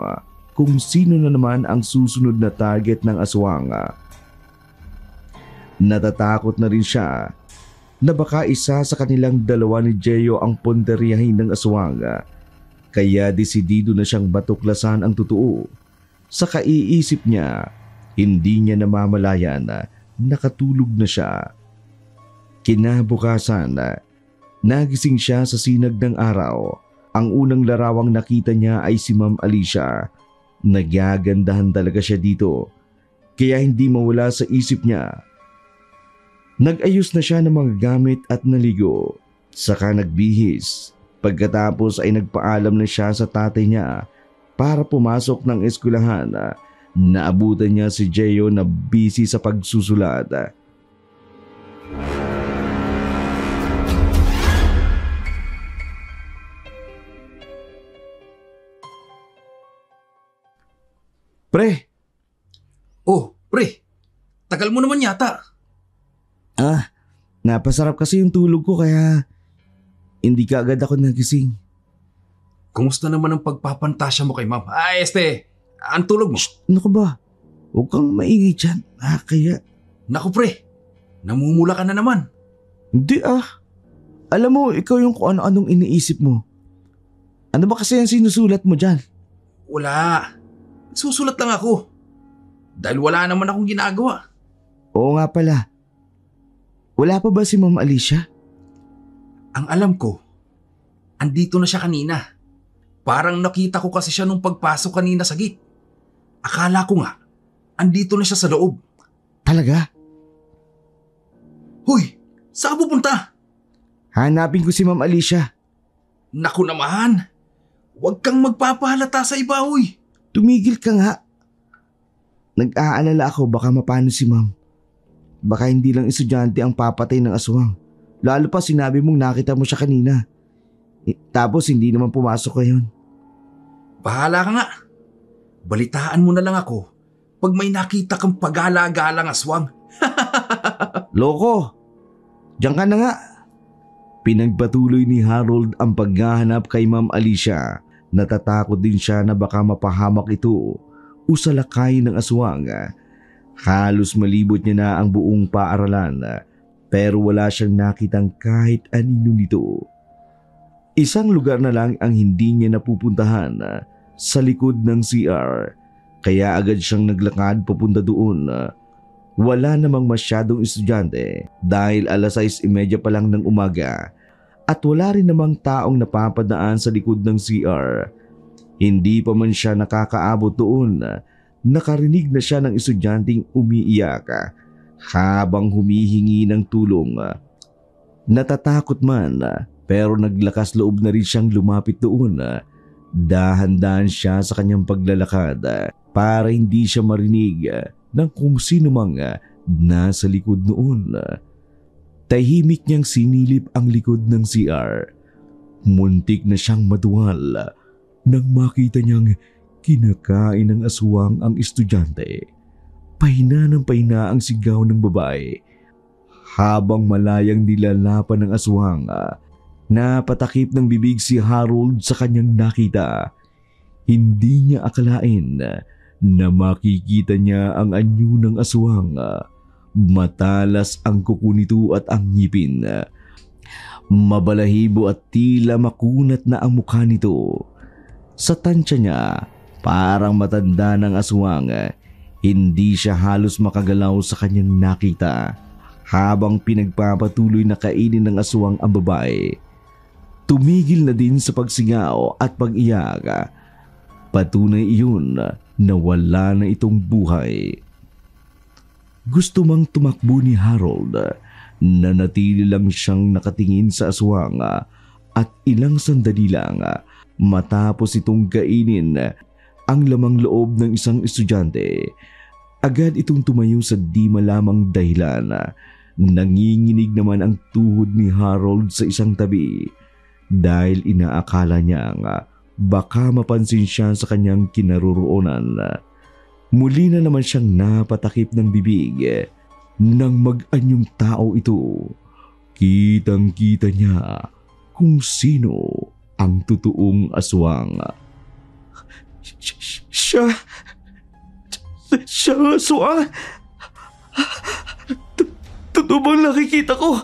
kung sino na naman ang susunod na target ng aswang. Natatakot na rin siya na baka isa sa kanilang dalawa ni Gio ang ponderyahin ng aswang. Kaya desidido na siyang batuklasan ang totoo. Sa kaiisip niya, hindi niya namamalayan na nakatulog na siya. Kinabukasan, nagising siya sa sinag ng araw. Ang unang larawang nakita niya ay si Ma'am Alicia. Nagagandahan talaga siya dito, kaya hindi mawala sa isip niya. Nag-ayos na siya ng mga gamit at naligo. Saka nagbihis. Pagkatapos ay nagpaalam na siya sa tatay niya para pumasok ng eskwelahan. Naabutan niya si Gio na busy sa pagsusulat. Pre! Oh, pre, tagal mo naman yata. Napasarap kasi yung tulog ko kaya hindi ka agad ako nagising. Kumusta naman ang pagpapantasya mo kay ma'am? Ang tulog mo? Ano ka ba? Huwag kang maingay dyan. Kaya... Naku pre, namumula ka na naman. Hindi Alam mo, ikaw yung kung ano-anong iniisip mo. Ano ba kasi ang sinusulat mo dyan? Wala. Susulat lang ako. Dahil wala naman akong ginagawa. Oo nga pala. Wala pa ba si Ma'am Alicia? Ang alam ko, andito na siya kanina. Parang nakita ko kasi siya nung pagpasok kanina sa gate. Akala ko nga, andito na siya sa loob. Talaga? Hoy, saan ka pupunta? Hanapin ko si Ma'am Alicia. Naku naman, huwag kang magpapahalata sa iba, hoy. Tumigil ka nga. Nag-aalala ako baka mapano si Ma'am. Baka hindi lang estudyante ang papatay ng aswang. Lalo pa sinabi mong nakita mo siya kanina. Tapos hindi naman pumasok ngayon. Bahala ka nga. Balitaan mo na lang ako pag may nakita kang pagala-galang aswang. Loko! Diyan ka na nga. Pinagpatuloy ni Harold ang paghahanap kay Ma'am Alicia. Natatakot din siya na baka mapahamak ito o salakay ng aswang. Halos malibot niya na ang buong paaralan pero wala siyang nakitang kahit anino nito. Isang lugar na lang ang hindi niya napupuntahan, sa likod ng CR. Kaya agad siyang naglakad papunta doon. Wala namang masyadong estudyante dahil 6:30 pa lang ng umaga at wala rin namang taong napapadaan sa likod ng CR. Hindi pa man siya nakakaabot doon, nakarinig na siya ng estudyanteng umiiyak habang humihingi ng tulong. Natatakot man pero naglakas loob na rin siyang lumapit doon. Dahan-dahan siya sa kanyang paglalakad para hindi siya marinig ng kung sino mang nasa likod noon. Tahimik niyang sinilip ang likod ng CR. Muntik na siyang maduwal nang makita niyang kinakain ng aswang ang estudyante. Pahina ng pahina ang sigaw ng babae habang malayang nilalapan ng aswang Napatakip ng bibig si Harold sa kanyang nakita. Hindi niya akalain na makikita niya ang anyo ng aswang. Matalas ang kuko nito at ang ngipin. Mabalahibo at tila makunat na ang mukha nito. Sa tansya niya, parang matanda ng aswang. Hindi siya halos makagalaw sa kanyang nakita habang pinagpapatuloy na kainin ng aswang ang babae. Tumigil na din sa pagsingaw at pag-iyak. Patunay iyon na wala na itong buhay. Gusto mang tumakbo ni Harold na natili lang siyang nakatingin sa aswang at ilang sandali lang matapos itong kainin ang lamang loob ng isang estudyante. Agad itong tumayo sa di malamang dahilan. Nanginginig naman ang tuhod ni Harold sa isang tabi dahil inaakala niyang baka mapansin siya sa kanyang kinaroroonan. Muli na naman siyang napatakip ng bibig ng mag-anyong tao ito. Kitang-kita niya kung sino ang totoong aswang. Siya ang aswang? Totoo bang nakikita ko?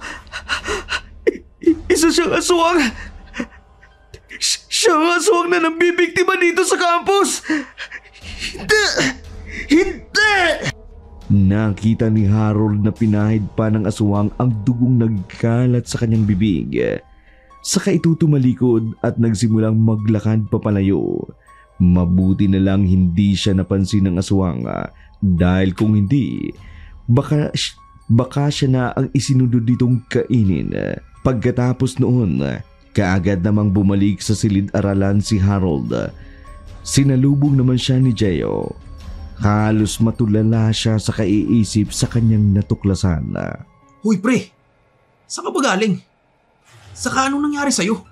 Isa siyang aswang? Siya ang aswang na nambibiktima dito sa campus! Hindi! Hindi! Nakita ni Harold na pinahid pa ng aswang ang dugong nagkalat sa kanyang bibig. Saka ito tumalikod at nagsimulang maglakad papalayo. Mabuti na lang hindi siya napansin ng aswang dahil kung hindi, baka siya na ang isinunod ditong kainin. Pagkatapos noon, kaagad namang bumalik sa silid-aralan si Harold. Sinalubong naman siya ni Gio. Halos matulala siya sa kaiisip sa kanyang natuklasan. Hoy pre, saan ka ba galing? Saka anong nangyari sa'yo?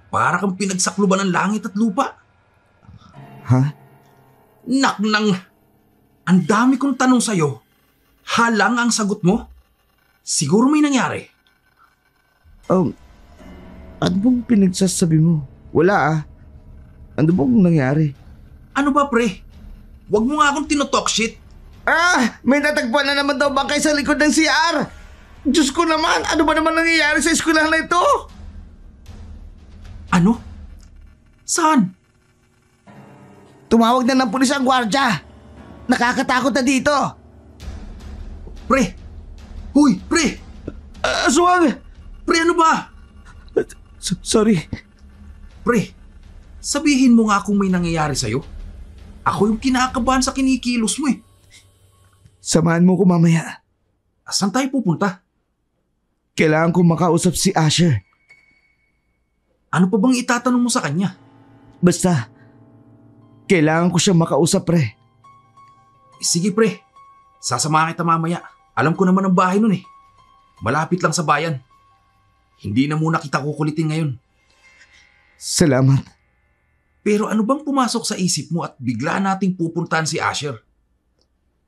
Para kang pinagsakluban ng langit at lupa. Ha? Naknang, ang dami kong tanong sa'yo. Halang ang sagot mo? Siguro may nangyari. Ano bang pinagsasabi mo? Wala Ano bang nangyari? Ano ba pre? Huwag mo nga akong tinotalk shit. May natagpuan na naman daw bangkay sa likod ng CR! Diyos ko naman, ano ba naman nangyayari sa eskwelahan na ito? Ano? Saan? Tumawag na ng pulis ang gwardya. Nakakatakot na dito. Pre! Huy, pre! Aswang! Pre, ano ba? Sorry. Pre, sabihin mo nga kung may nangyayari sa'yo. Ako yung kinakabahan sa kinikilos mo eh. Samahan mo ko mamaya. Saan tayo pupunta? Kailangan ko makausap si Asher. Ano pa bang itatanong mo sa kanya? Basta, kailangan ko siya makausap, pre. Sige pre, sasamahan kita mamaya. Alam ko naman ang bahay nun eh. Malapit lang sa bayan. Hindi na muna kita kukulitin ngayon. Salamat. Pero ano bang pumasok sa isip mo at bigla nating pupuntahan si Asher?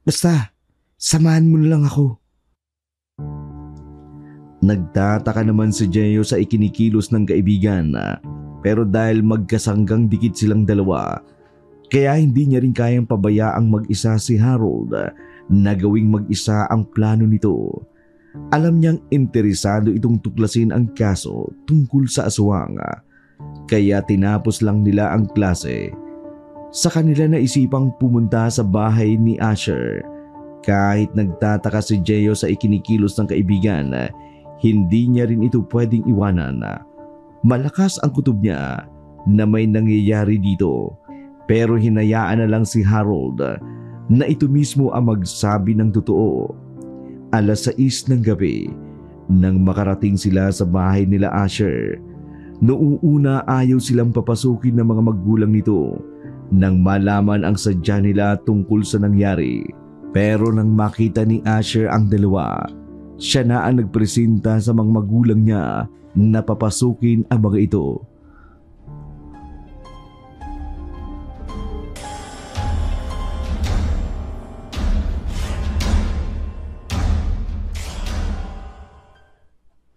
Basta, samahan mo na lang ako. Nagtataka naman si Gio sa ikinikilos ng kaibigan pero dahil magkasanggang dikit silang dalawa, kaya hindi niya rin kayang pabayaang mag-isa si Harold na gawing mag-isa ang plano nito. Alam niyang interesado itong tuklasin ang kaso tungkol sa aswang, kaya tinapos lang nila ang klase. Sa kanila naisipang pumunta sa bahay ni Asher. Kahit nagtataka si Gio sa ikinikilos ng kaibigan, hindi niya rin ito pwedeng iwanan. Malakas ang kutob niya na may nangyayari dito, pero hinayaan na lang si Harold na ito mismo ang magsabi ng totoo. 6:00 ng gabi nang makarating sila sa bahay nila Asher. Noong una ayaw silang papasukin ng mga magulang nito nang malaman ang sadya nila tungkol sa nangyari. Pero nang makita ni Asher ang dalawa, siya na ang nagpresenta sa mga magulang niya na papasukin ang mga ito.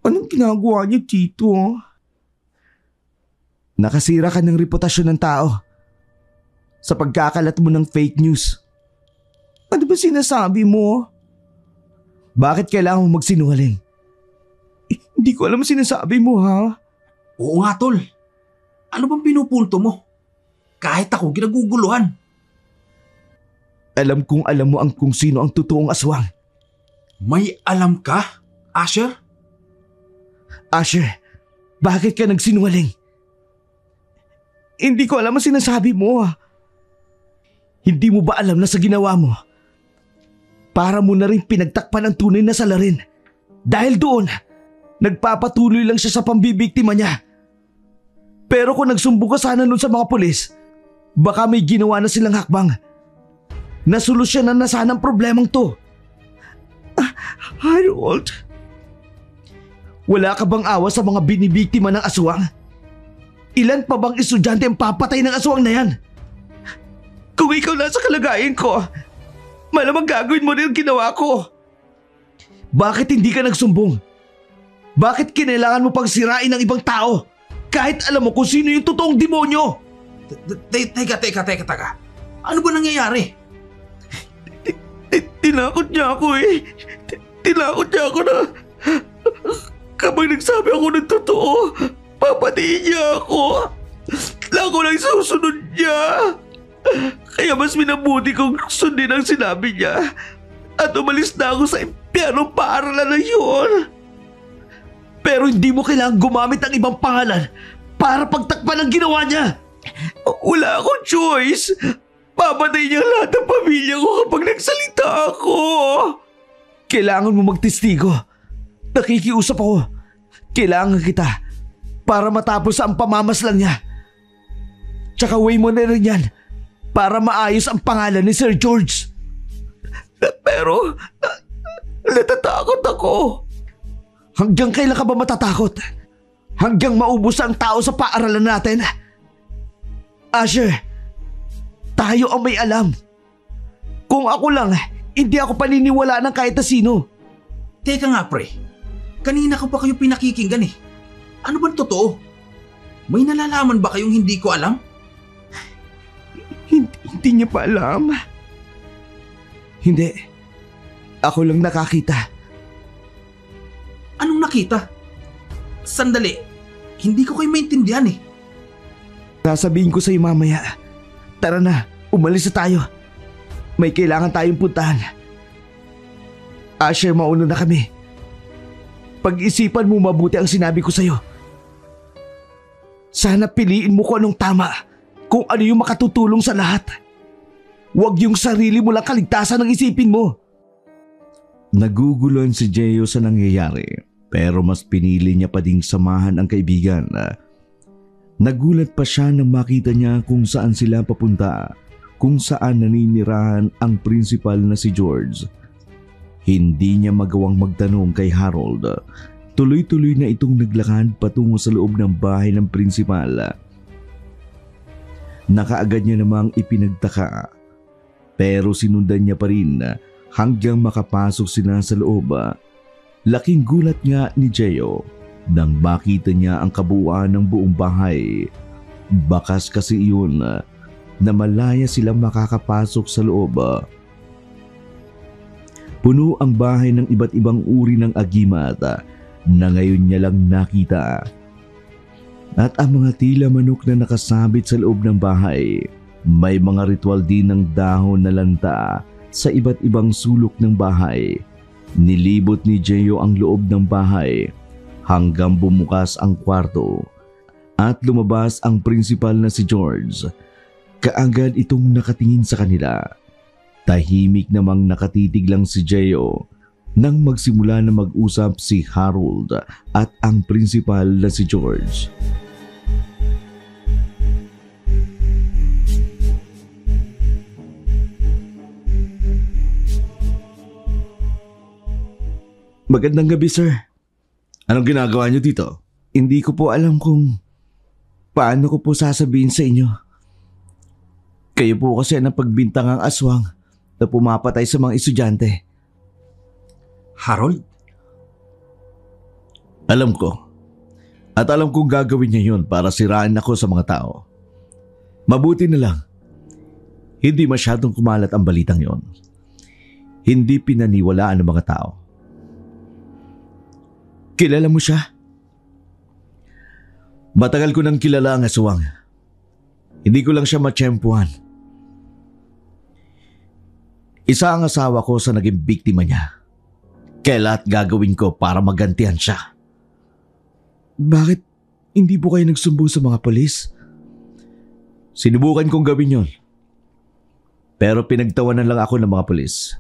Anong ginagawa niyo dito? Nakasira ka ng reputasyon ng tao sa pagkakalat mo ng fake news. Ano ba sinasabi mo? Bakit kailangan mo magsinungaling? Hindi ko alam sinasabi mo, ha? Oo nga, tol. Ano bang pinupunto mo? Kahit ako ginaguguluhan. Alam kong alam mo kung sino ang totoong aswang. May alam ka, Asher? Asher, bakit ka nagsinungaling? Hindi ko alam ang sinasabi mo. Hindi mo ba alam na sa ginawa mo? Para mo na rin pinagtakpan ang tunay na salarin. Dahil doon, nagpapatuloy lang siya sa pambibiktima niya. Pero kung nagsumbong ka sana nun sa mga pulis, baka may ginawa na silang hakbang. Nasolusyonan na sana ang problemang to. Harold, wala ka bang awa sa mga binibiktima ng aswang? Ilan pa bang estudyante ang papatay ng aswang na yan? Kung ikaw nasa kalagayan ko, malamang gagawin mo rin ang ginawa ko. Bakit hindi ka nagsumbong? Bakit kinailangan mo pang sirain ng ibang tao? Kahit alam mo kung sino yung totoong demonyo. Teka. Ano ba nangyayari? Tinakot niya ako eh. Tinakot niya ako na kapag nagsabi ako ng totoo, papatiin niya ako. Ako lang susunod niya. Kaya mas minabuti kong sundin ang sinabi niya at umalis na ako sa impyernong paaralan na yun. Pero hindi mo kailangang gumamit ng ibang pangalan para pagtakpan ang ginawa niya. Wala akong choice. Papatay niya lahat ng pamilya ko kapag nagsalita ako. Kailangan mo magtestigo. Nakikiusap ako. Kailangan kita para matapos ang pamamaslang niya. Tsaka way mo na rin yan para maayos ang pangalan ni Sir George. Pero natatakot ako. Hanggang kailan ka ba matatakot? Hanggang maubos ang tao sa paaralan natin? Asher, tayo ang may alam. Kung ako lang, hindi ako paniniwala ng kahit na sino. Teka nga, pre. Kanina ko pa kayo pinakikinggan eh. Ano bang totoo? May nalalaman ba kayong hindi ko alam? Hindi niya pa alam. Hindi. Ako lang nakakita. Anong nakita? Sandali. Hindi ko kayo maintindihan eh. Sasabihin ko sa iyo mamaya. Tara na, umalis na tayo. May kailangan tayong puntahan. Asher, mauna na kami. Pag-isipan mo mabuti ang sinabi ko sa iyo. Sana piliin mo kung anong tama, kung ano yung makatutulong sa lahat. Huwag yung sarili mo lang kaligtasan ang isipin mo. Naguguluhan si Gio sa nangyayari, pero mas pinili niya pa ding samahan ang kaibigan. Nagulat pa siya nang makita niya kung saan sila papunta, kung saan naninirahan ang principal na si George. Hindi niya magawang magtanong kay Harold. Tuloy-tuloy na itong naglakad patungo sa loob ng bahay ng principal. Nakaagad niya namang ipinagtaka, pero sinundan niya pa rin hanggang makapasok sila sa loob. Laking gulat nga ni Gio nang makita niya ang kabuuan ng buong bahay. Bakas kasi iyon na malaya silang makakapasok sa loob. Puno ang bahay ng iba't ibang uri ng agimat na ngayon niya lang nakita. At ang mga tila manok na nakasabit sa loob ng bahay, may mga ritual din ng dahon na lanta sa iba't ibang sulok ng bahay. Nilibot ni Gio ang loob ng bahay hanggang bumukas ang kwarto at lumabas ang principal na si George. Kaagad itong nakatingin sa kanila. Tahimik namang nakatitig lang si Gio nang magsimula na mag-usap si Harold at ang principal na si George. Magandang gabi, sir. Anong ginagawa niyo dito? Hindi ko po alam kung paano ko po sasabihin sa inyo. Kayo po kasi ang pagbintangang aswang na pumapatay sa mga estudyante. Harold? Alam ko. At alam kong gagawin niya yun para sirain ako sa mga tao. Mabuti na lang, hindi masyadong kumalat ang balitang yon. Hindi pinaniwalaan ng mga tao. Kilala mo siya? Matagal ko nang kilala ang aswang. Hindi ko lang siya matsyempuhan. Isa ang asawa ko sa naging biktima niya. Kaya lahat gagawin ko para magantihan siya. Bakit hindi po kayo nagsumbong sa mga polis? Sinubukan kong gawin yon. Pero pinagtawanan lang ako ng mga polis.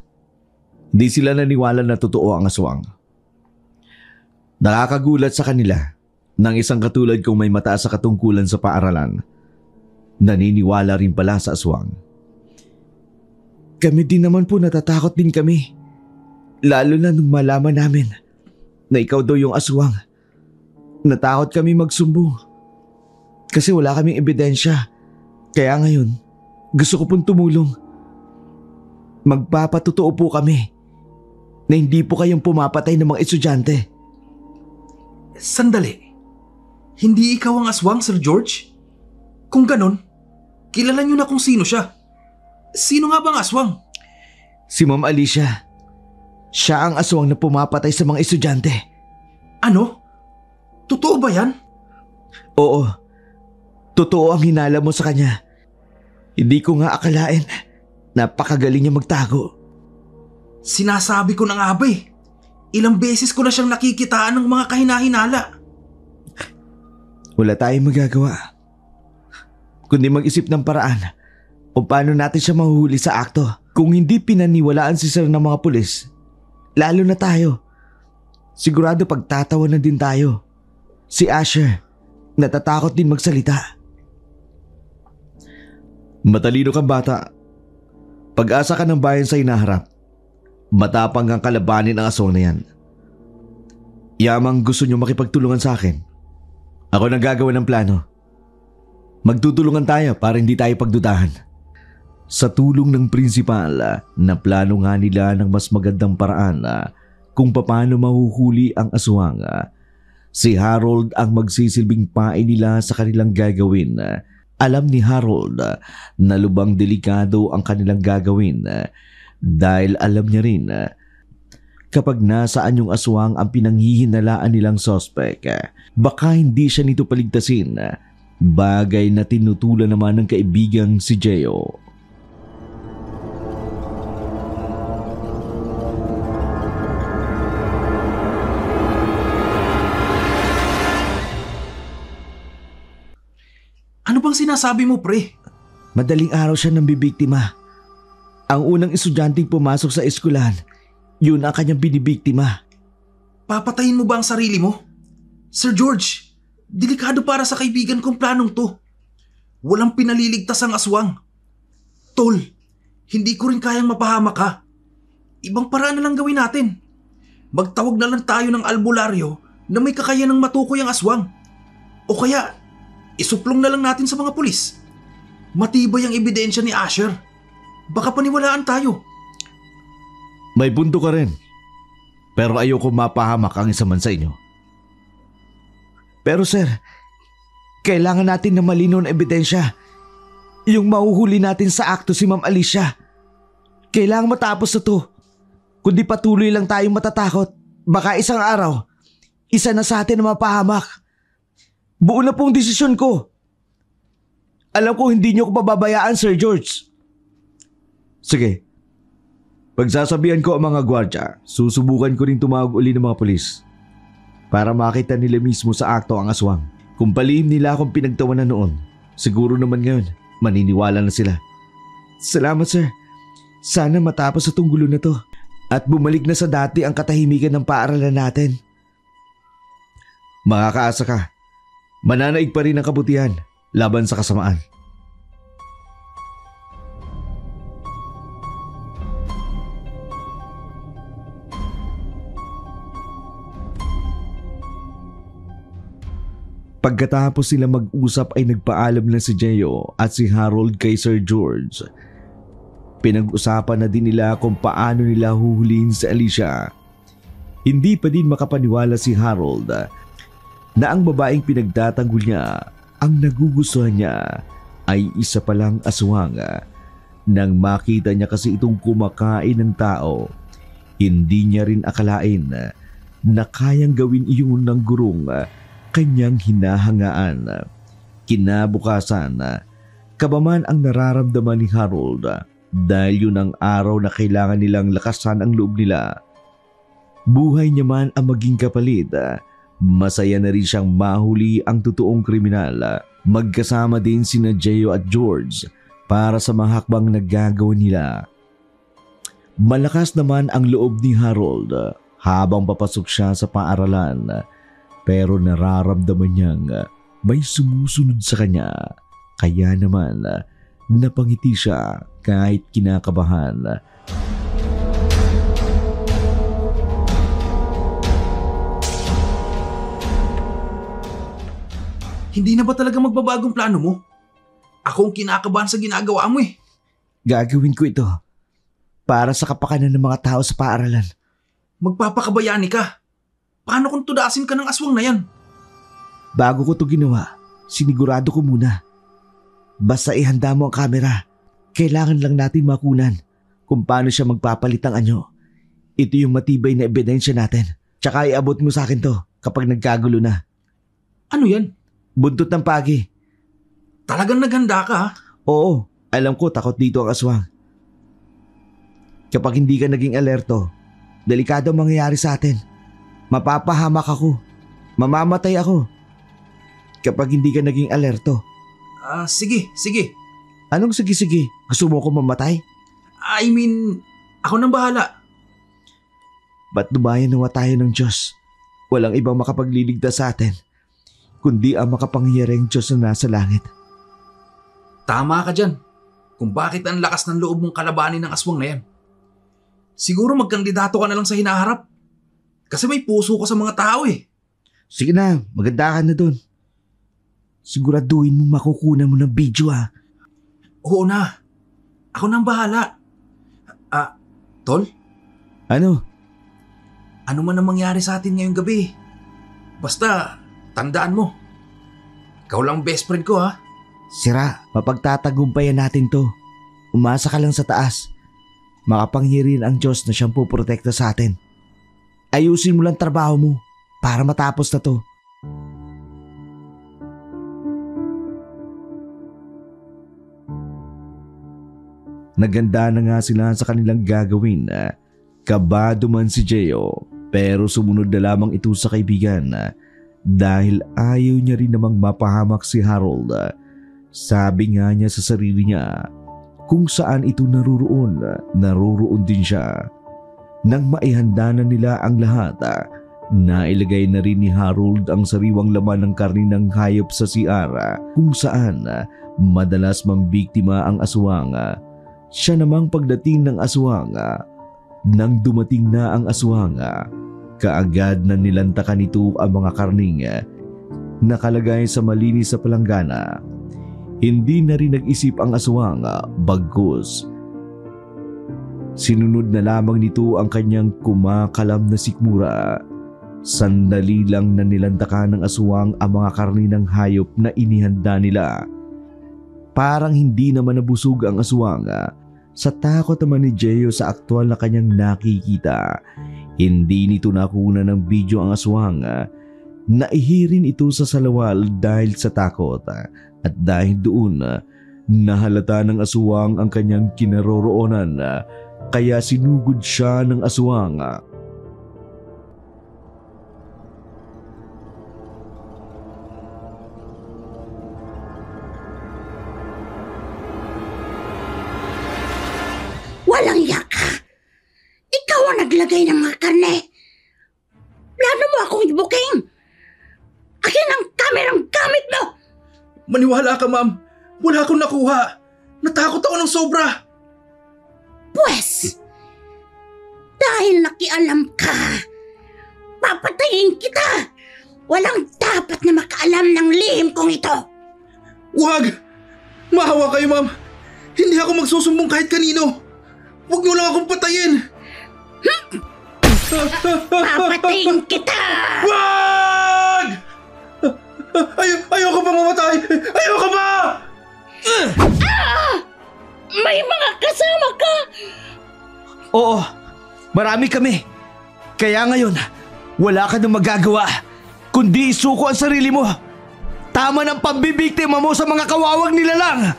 Hindi sila naniwala na totoo ang aswang. Nakakagulat sa kanila nang isang katulad kong may mataas sa katungkulan sa paaralan. Naniniwala rin pala sa aswang. Kami din naman po, natatakot din kami. Lalo na nung malaman namin na ikaw daw yung aswang. Natakot kami magsumbong. Kasi wala kaming ebidensya. Kaya ngayon, gusto ko pong tumulong. Magpapatotoo po kami na hindi po kayong pumapatay ng mga estudyante. Sandali. Hindi ikaw ang aswang, Sir George? Kung ganon, kilala niyo na kung sino siya. Sino nga bang aswang? Si Ma'am Alicia. Siya ang aswang na pumapatay sa mga estudyante. Ano? Totoo ba yan? Oo. Totoo ang hinala mo sa kanya. Hindi ko nga akalain. Napakagaling niya magtago. Sinasabi ko na nga ba eh. Ilang beses ko na siyang nakikitaan ng mga kahinahinala. Wala tayong magagawa kundi mag-isip ng paraan kung paano natin siya mahuhuli sa akto. Kung hindi pinaniwalaan si Sir ng mga pulis, lalo na tayo. Sigurado pagtatawanan din tayo. Si Asher, natatakot din magsalita. Matalino kang bata. Pag-asa ka ng bayan sa hinaharap. Matapang ang kalabanin ang aswang na yan. Yamang gusto niyo makipagtulungan sa akin. Ako nang gagawa ng plano. Magtutulungan tayo para hindi tayo pagdudahan. Sa tulong ng prinsipal, na plano nga nila ng mas magandang paraan kung paano mahuhuli ang aswang. Si Harold ang magsisilbing pain nila sa kanilang gagawin. Alam ni Harold na lubang delikado ang kanilang gagawin dahil alam niya rin kapag nasaan yung aswang ang pinanghihinalaan nilang sospek, baka hindi siya nito paligtasin. Bagay na tinutulan naman ng kaibigang si Geo. Ano bang sinasabi mo, pre? Madaling araw siya nang bibiktima. Ang unang estudyanteng pumasok sa eskwelahan, yun ang kanyang binibiktima. Papatayin mo ba ang sarili mo? Sir George, delikado para sa kaibigan kong planong to. Walang pinaliligtas ang aswang. Tol, hindi ko rin kayang mapahamak ka. Ibang paraan na lang gawin natin. Magtawag na lang tayo ng albularyo na may kakayanang matukoy ang aswang. O kaya, isuplong na lang natin sa mga pulis. Matibay ang ebidensya ni Asher. Baka paniwalaan tayo. May punto ka rin. Pero ayoko mapahamak ang isa man sa inyo. Pero sir, kailangan natin na malinaw na ebidensya. Yung mahuhuli natin sa akto si Ma'am Alicia. Kailangan matapos na to. Kundi patuloy lang tayong matatakot, baka isang araw, isa na sa atin na mapahamak. Buo na pong desisyon ko. Alam ko hindi niyo ko pababayaan, Sir George. Sige. Pagsasabihan ko ang mga gwardya, susubukan ko rin tumawag uli ng mga pulis para makita nila mismo sa akto ang aswang. Kung palihim nila akong pinagtawanan noon, siguro naman ngayon maniniwala na sila. Salamat, sir. Sana matapos sa tunggulo na to at bumalik na sa dati ang katahimikan ng paaralan natin. Makakaasa ka. Mananaig pa rin ang kabutihan laban sa kasamaan. Pagkatapos sila mag-usap ay nagpaalam na si Geo at si Harold kay Sir George. Pinag-usapan na din nila kung paano nila huhulihin si Alicia. Hindi pa din makapaniwala si Harold na ang babaeng pinagtatanggol niya, ang nagugustuhan niya ay isa palang aswang. Nang makita niya kasi itong kumakain ng tao, hindi niya rin akalain na kayang gawin iyon ng gurong kanyang hinahangaan. Kinabukasan, kabaman ang nararamdaman ni Harold dahil yun ang araw na kailangan nilang lakasan ang loob nila. Buhay niya man ang maging kapalit, masaya na rin siyang mahuli ang totoong kriminal. Magkasama din sina Geo at George para sa mga hakbang na gagawin nila. Malakas naman ang loob ni Harold habang papasok siya sa paaralan, pero nararamdaman niyang may sumusunod sa kanya. Kaya naman napangiti siya kahit kinakabahan. Hindi na ba talaga magbabagong plano mo? Ako ang kinakabahan sa ginagawa mo eh. Gagawin ko ito para sa kapakanan ng mga tao sa paaralan. Magpapakabayani ka. Paano kung tudasin ka ng aswang na yan? Bago ko ito ginawa, sinigurado ko muna. Basta ihanda mo ang kamera. Kailangan lang natin makunan kung paano siya magpapalit ng anyo. Ito yung matibay na ebidensya natin. Tsaka iabot mo sa akin to kapag nagkagulo na. Ano yan? Buntot ng pagi. Talagang naghanda ka ha? Oo, alam ko takot dito ang aswang. Kapag hindi ka naging alerto, delikado ang mangyayari sa atin. Mapapahamak ako. Mamamatay ako. Kapag hindi ka naging alerto. Sige. Anong sige? Gusto mo ko mamatay? I mean, ako nang bahala. Ba't dumayan nawa tayo ng Diyos? Walang ibang makapagliligtas sa atin, kundi ang makapangyarihang Diyos na nasa langit. Tama ka dyan. Kung bakit ang lakas ng loob mong kalabanin ng aswang na yan. Siguro magkandidato ka na lang sa hinaharap. Kasi may puso ka sa mga tao eh. Sige na, maganda ka na dun. Siguraduhin mo makukunan mo ng video ha. Oo na. Ako nang bahala. Tol? Ano? Ano man ang mangyari sa atin ngayong gabi. Basta, tandaan mo. Ikaw lang best friend ko ha. Sira, mapagtatagumpayan natin to. Umasa ka lang sa taas. Makapangyarihan ang Diyos na siyang puprotekta sa atin. Ayusin mo lang trabaho mo para matapos na to. Naganda na nga sila sa kanilang gagawin. Kabado man si Geo, pero sumunod na lamang ito sa kaibigan dahil ayaw niya rin namang mapahamak si Harold. Sabi nga niya sa sarili niya, kung saan ito naruroon din siya. Nang maihanda na nila ang lahat, nailagay na rin ni Harold ang sariwang laman ng karni ng hayop sa CR kung saan madalas mambiktima ang aswang. Siya namang pagdating ng aswang, nang dumating na ang aswang, kaagad na nilantakan nito ang mga karning nakalagay sa malinis sa palanggana. Hindi na rin nag-isip ang aswang, bagkus sinunod na lamang nito ang kanyang kumakalam na sikmura. Sandali lang na nilantakan ng aswang ang mga karni ng hayop na inihanda nila. Parang hindi naman nabusog ang aswang sa takot naman ni Geo sa aktwal na kanyang nakikita. Hindi nito nakuna ng video ang aswang. Naihirin ito sa salawal dahil sa takot at dahil doon nahalata ng aswang ang kanyang kinaroroonan kaya sinugod siya ng aswang. Walang yaka! Ikaw ang naglagay ng mga karne! Plano mo akong i-booking! Akin ang kamerang gamit mo! Maniwala ka ma'am. Wala akong nakuha. Natakot ako ng sobra. Pwes! Dahil nakialam ka, papatayin kita! Walang dapat na makaalam ng lihim kong ito! Huwag! Maawa kayo ma'am. Hindi ako magsusumbong kahit kanino. Huwag niyo lang akong patayin. Papatayin kita! Huwag! mamatay! Ayoko ba? May mga kasama ka! Oo, marami kami. Kaya ngayon, wala ka nang magagawa kundi isuko ang sarili mo. Tama ng pambibiktima mo sa mga kawawang nilalang.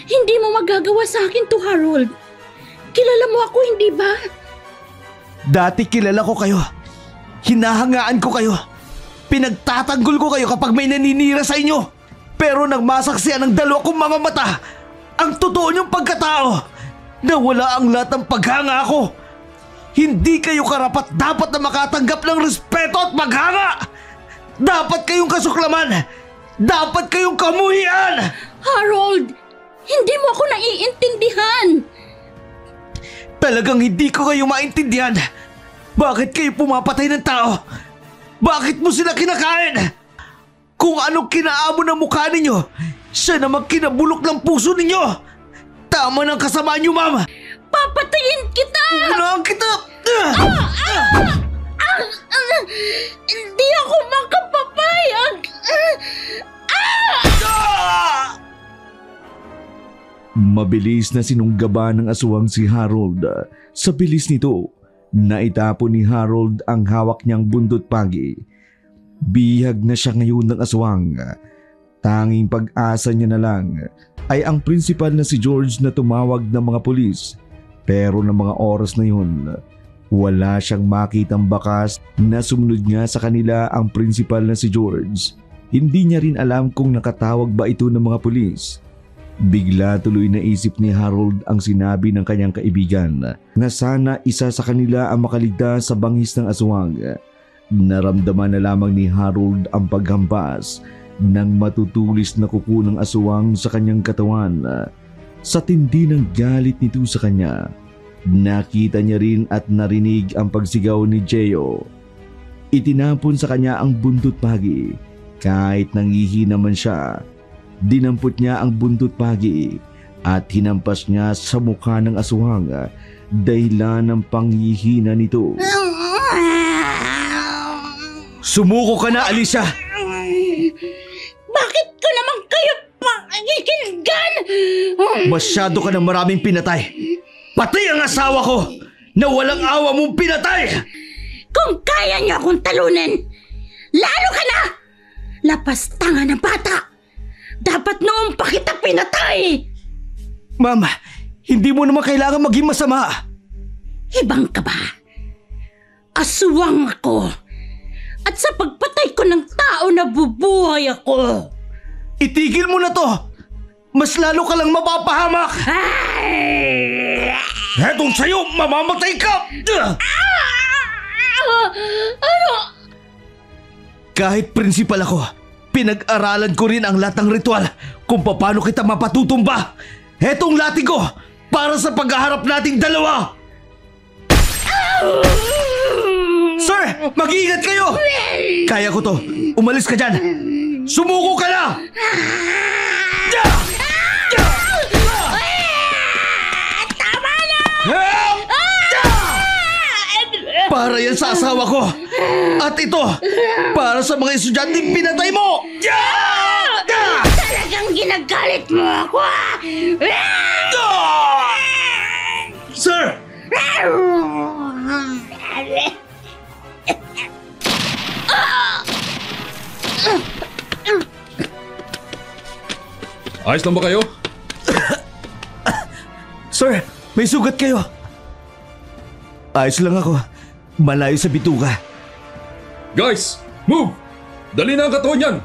Hindi mo magagawa sa akin to, Harold. Kilala mo ako, hindi ba? Dati kilala ko kayo. Hinahangaan ko kayo. Pinagtatanggol ko kayo kapag may naninira sa inyo. Pero nang masaksiyan ng dalawa kong mga mata ang totoo niyong pagkatao, nawala ang lahat ng paghanga ko. Hindi kayo karapat-dapat na makatanggap ng respeto at paghanga. Dapat kayong kasuklaman. Dapat kayong kamuhian. Harold, hindi mo ako naiintindihan. Talagang hindi ko kayo maintindihan. Bakit kayo pumapatay ng tao? Bakit mo sila kinakain? Kung anong kinaamo ng mukha ninyo, siya naman kinabulok ng puso ninyo. Tama ng kasamaan niyo, Mama. Papatayin kita! Unahan kita! Hindi ako makapapayag! Mabilis na sinunggaba ng aswang si Harold. Sa bilis nito, naitapon ni Harold ang hawak niyang bundot pagi. Bihag na siya ngayon ng aswang. Tanging pag-asa niya na lang ay ang principal na si George na tumawag ng mga pulis. Pero ng mga oras na yun, wala siyang makitang bakas na sumunod nga sa kanila ang principal na si George. Hindi niya rin alam kung nakatawag ba ito ng mga pulis. Bigla tuloy naisip ni Harold ang sinabi ng kanyang kaibigan na sana isa sa kanila ang makaligtas sa bangis ng aswang. Naramdaman na lamang ni Harold ang paghampas ng matutulis na kuko ng aswang sa kanyang katawan. Sa tindi ng galit nito sa kanya, nakita niya rin at narinig ang pagsigaw ni Geo. Itinapon sa kanya ang bundot pagi. Kahit nangihina man siya, dinampot niya ang bundot pagi at hinampas niya sa mukha ng aswang dahilan ng panghihina nito. Sumuko ka na, Alicia! Bakit ko naman kayo pakikinggan? Masyado ka ng maraming pinatay. Pati ang asawa ko na walang awa mong pinatay! Kung kaya niyo akong talunin, lalo ka na! Lapastanga ng bata! Dapat noong pa kita pinatay! Mama, hindi mo naman kailangan maging masama. Ibang ka ba? Aswang ako. At sa pagpatay ko ng tao, nabubuhay ako. Itigil mo na to. Mas lalo ka lang mapapahamak. Hetong sa'yo, mamamatay ka! Ano? Kahit prinsipal ako, pinag-aralan ko rin ang lahat ng ritual kung paano kita mapatutumba. Hetong latigo para sa paghaharap nating dalawa. Sir, mag-iingat kayo! Kaya ko to. Umalis ka dyan. Sumuko ka na! Tama na! Para yan sa asawa ko. At ito, para sa mga estudyanteng pinatay mo! Talagang ginagalit mo ako! Sir! Ayos lang ba kayo? Sir, may sugat kayo. Ayos lang ako. Malayo sa bituka. Guys, move! Dali na ang katawan yan!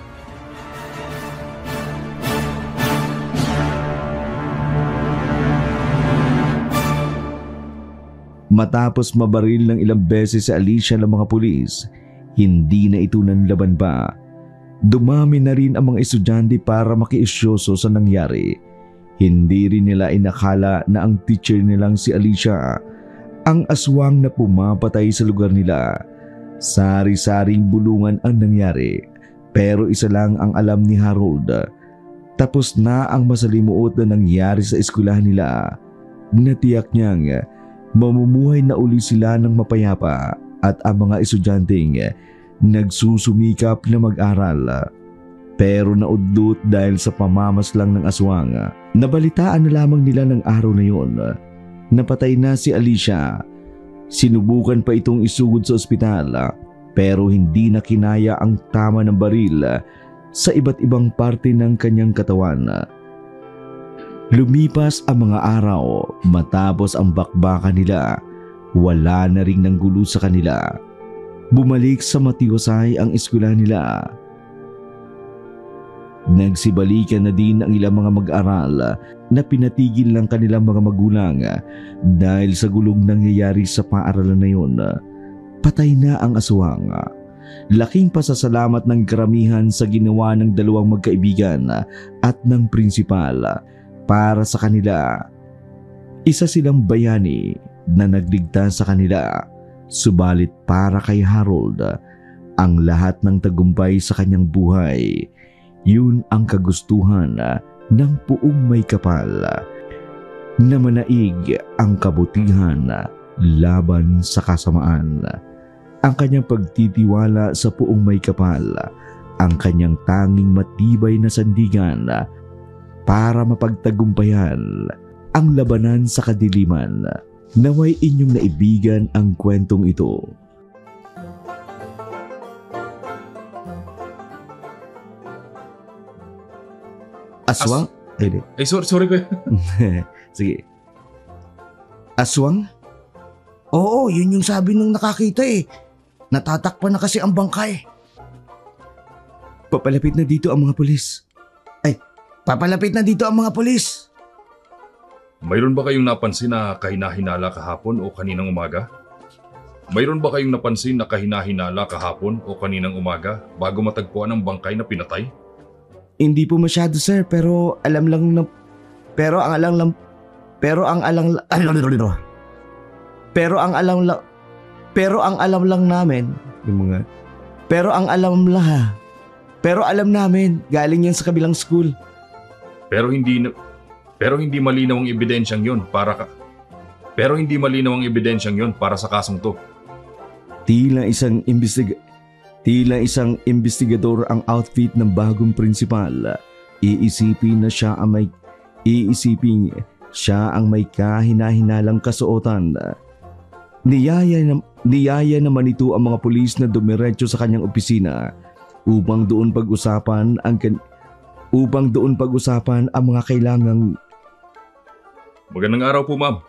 Matapos mabaril ng ilang beses si Alicia ng mga pulis, hindi na ito nanlaban pa. Dumami na rin ang mga estudyante para makiisyoso sa nangyari. Hindi rin nila inakala na ang teacher nilang si Alicia ang aswang na pumapatay sa lugar nila. Sari-saring bulungan ang nangyari, pero isa lang ang alam ni Harold. Tapos na ang masalimuot na nangyari sa eskwelahan nila. Natiyak niyang mamumuhay na uli sila ng mapayapa at ang mga estudyanteng nagsusumikap na mag-aral. Pero naudlot dahil sa pamamaslang ng aswang. Nabalitaan na lamang nila ng araw na yon. Napatay na si Alicia. Sinubukan pa itong isugod sa ospital pero hindi na kinaya ang tama ng baril sa iba't ibang parte ng kanyang katawan. Lumipas ang mga araw matapos ang bakbakan nila. Wala na ring nanggulo sa kanila. Bumalik sa matiwasay ang eskwela nila. Nagsibalikan na din ang ilang mga mag-aral na pinatigil ng kanilang mga magulang dahil sa gulong nangyayari sa paaralan na yun. Patay na ang aswang. Laking pasasalamat ng karamihan sa ginawa ng dalawang magkaibigan at ng prinsipal para sa kanila. Isa silang bayani na nagligtas sa kanila. Subalit para kay Harold, ang lahat ng tagumpay sa kanyang buhay, yun ang kagustuhan ng puong may kapal na manaig ang kabutihan laban sa kasamaan. Ang kanyang pagtitiwala sa puong may kapal, ang kanyang tanging matibay na sandigan para mapagtagumpayan ang labanan sa kadiliman. Naway inyong naibigan ang kwentong ito. Aswang? Sorry ko. Sige. Aswang? Oo, yun yung sabi nung nakakita eh. Natatakpan na kasi ang bangkay. Papalapit na dito ang mga pulis. Papalapit na dito ang mga pulis. Mayroon ba kayong napansin na kahinahinala kahapon o kaninang umaga? Mayroon ba kayong napansin na kahinahinala kahapon o kaninang umaga bago matagpuan ang bangkay na pinatay? Hindi po masyado sir, pero alam lang na pero ang alam lang namin yung mga pero alam namin galing yan sa kabilang school. Pero hindi malinaw ang ebidensyang 'yon para sa kasong 'to. Tila isang investigador ang outfit ng bagong prinsipal. Iisipin siya ang may kahinahinalang kasuotan. Niyaya naman ito ang mga pulis na dumiretso sa kanyang opisina upang doon pag-usapan ang mga kailangang. Magandang araw po, ma'am.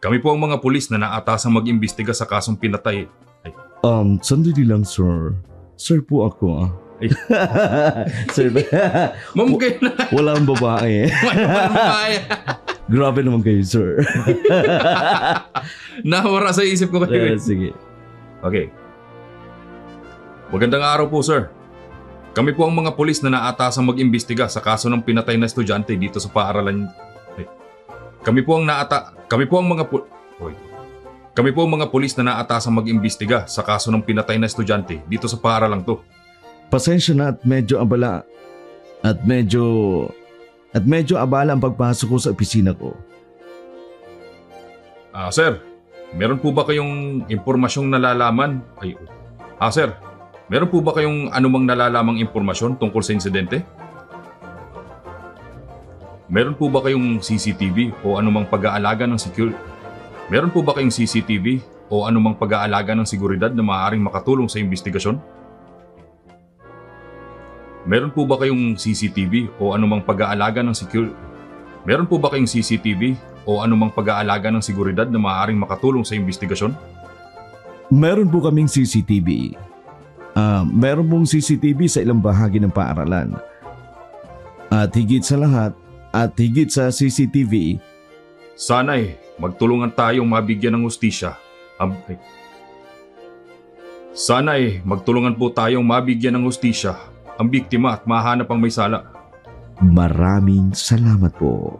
Kami po ang mga pulis na naatasang mag-imbestiga sa kasong pinatay. Sandali lang, sir. Sir po ako. Sir, Ma'am, kayo na. wala ang babae. Grabe naman kayo, sir. Nawara sa isip ko kayo. Sige. Okay. Magandang araw po, sir. Kami po ang mga pulis na naatasang mag-imbestiga sa kaso ng pinatay na estudyante dito sa paaralan. Kami po ang mga pulis na naatasang mag-imbestiga sa kaso ng pinatay na estudyante dito sa paaralang to. Pasensya na at medyo abala ang pagpasok ko sa opisina ko. Sir, meron po ba kayong impormasyong nalalaman? Sir, meron po ba kayong anumang nalalamang impormasyon tungkol sa insidente? Meron po ba kayong CCTV o anumang pag-aalaga ng Meron po ba kayong CCTV o anumang pag-aalaga ng seguridad na maaaring makatulong sa investigasyon? Meron po ba kayong CCTV o anumang pag-aalaga ng Meron po ba kayong CCTV o anumang pag-aalaga ng seguridad na maaaring makatulong sa investigasyon? Meron po kaming CCTV. Meron pong CCTV sa ilang bahagi ng paaralan. At higit sa CCTV, sana'y magtulungan tayong mabigyan ng hustisya. Sana'y magtulungan po tayong mabigyan ng hustisya ang biktima at mahanap ang may sala. Maraming salamat po.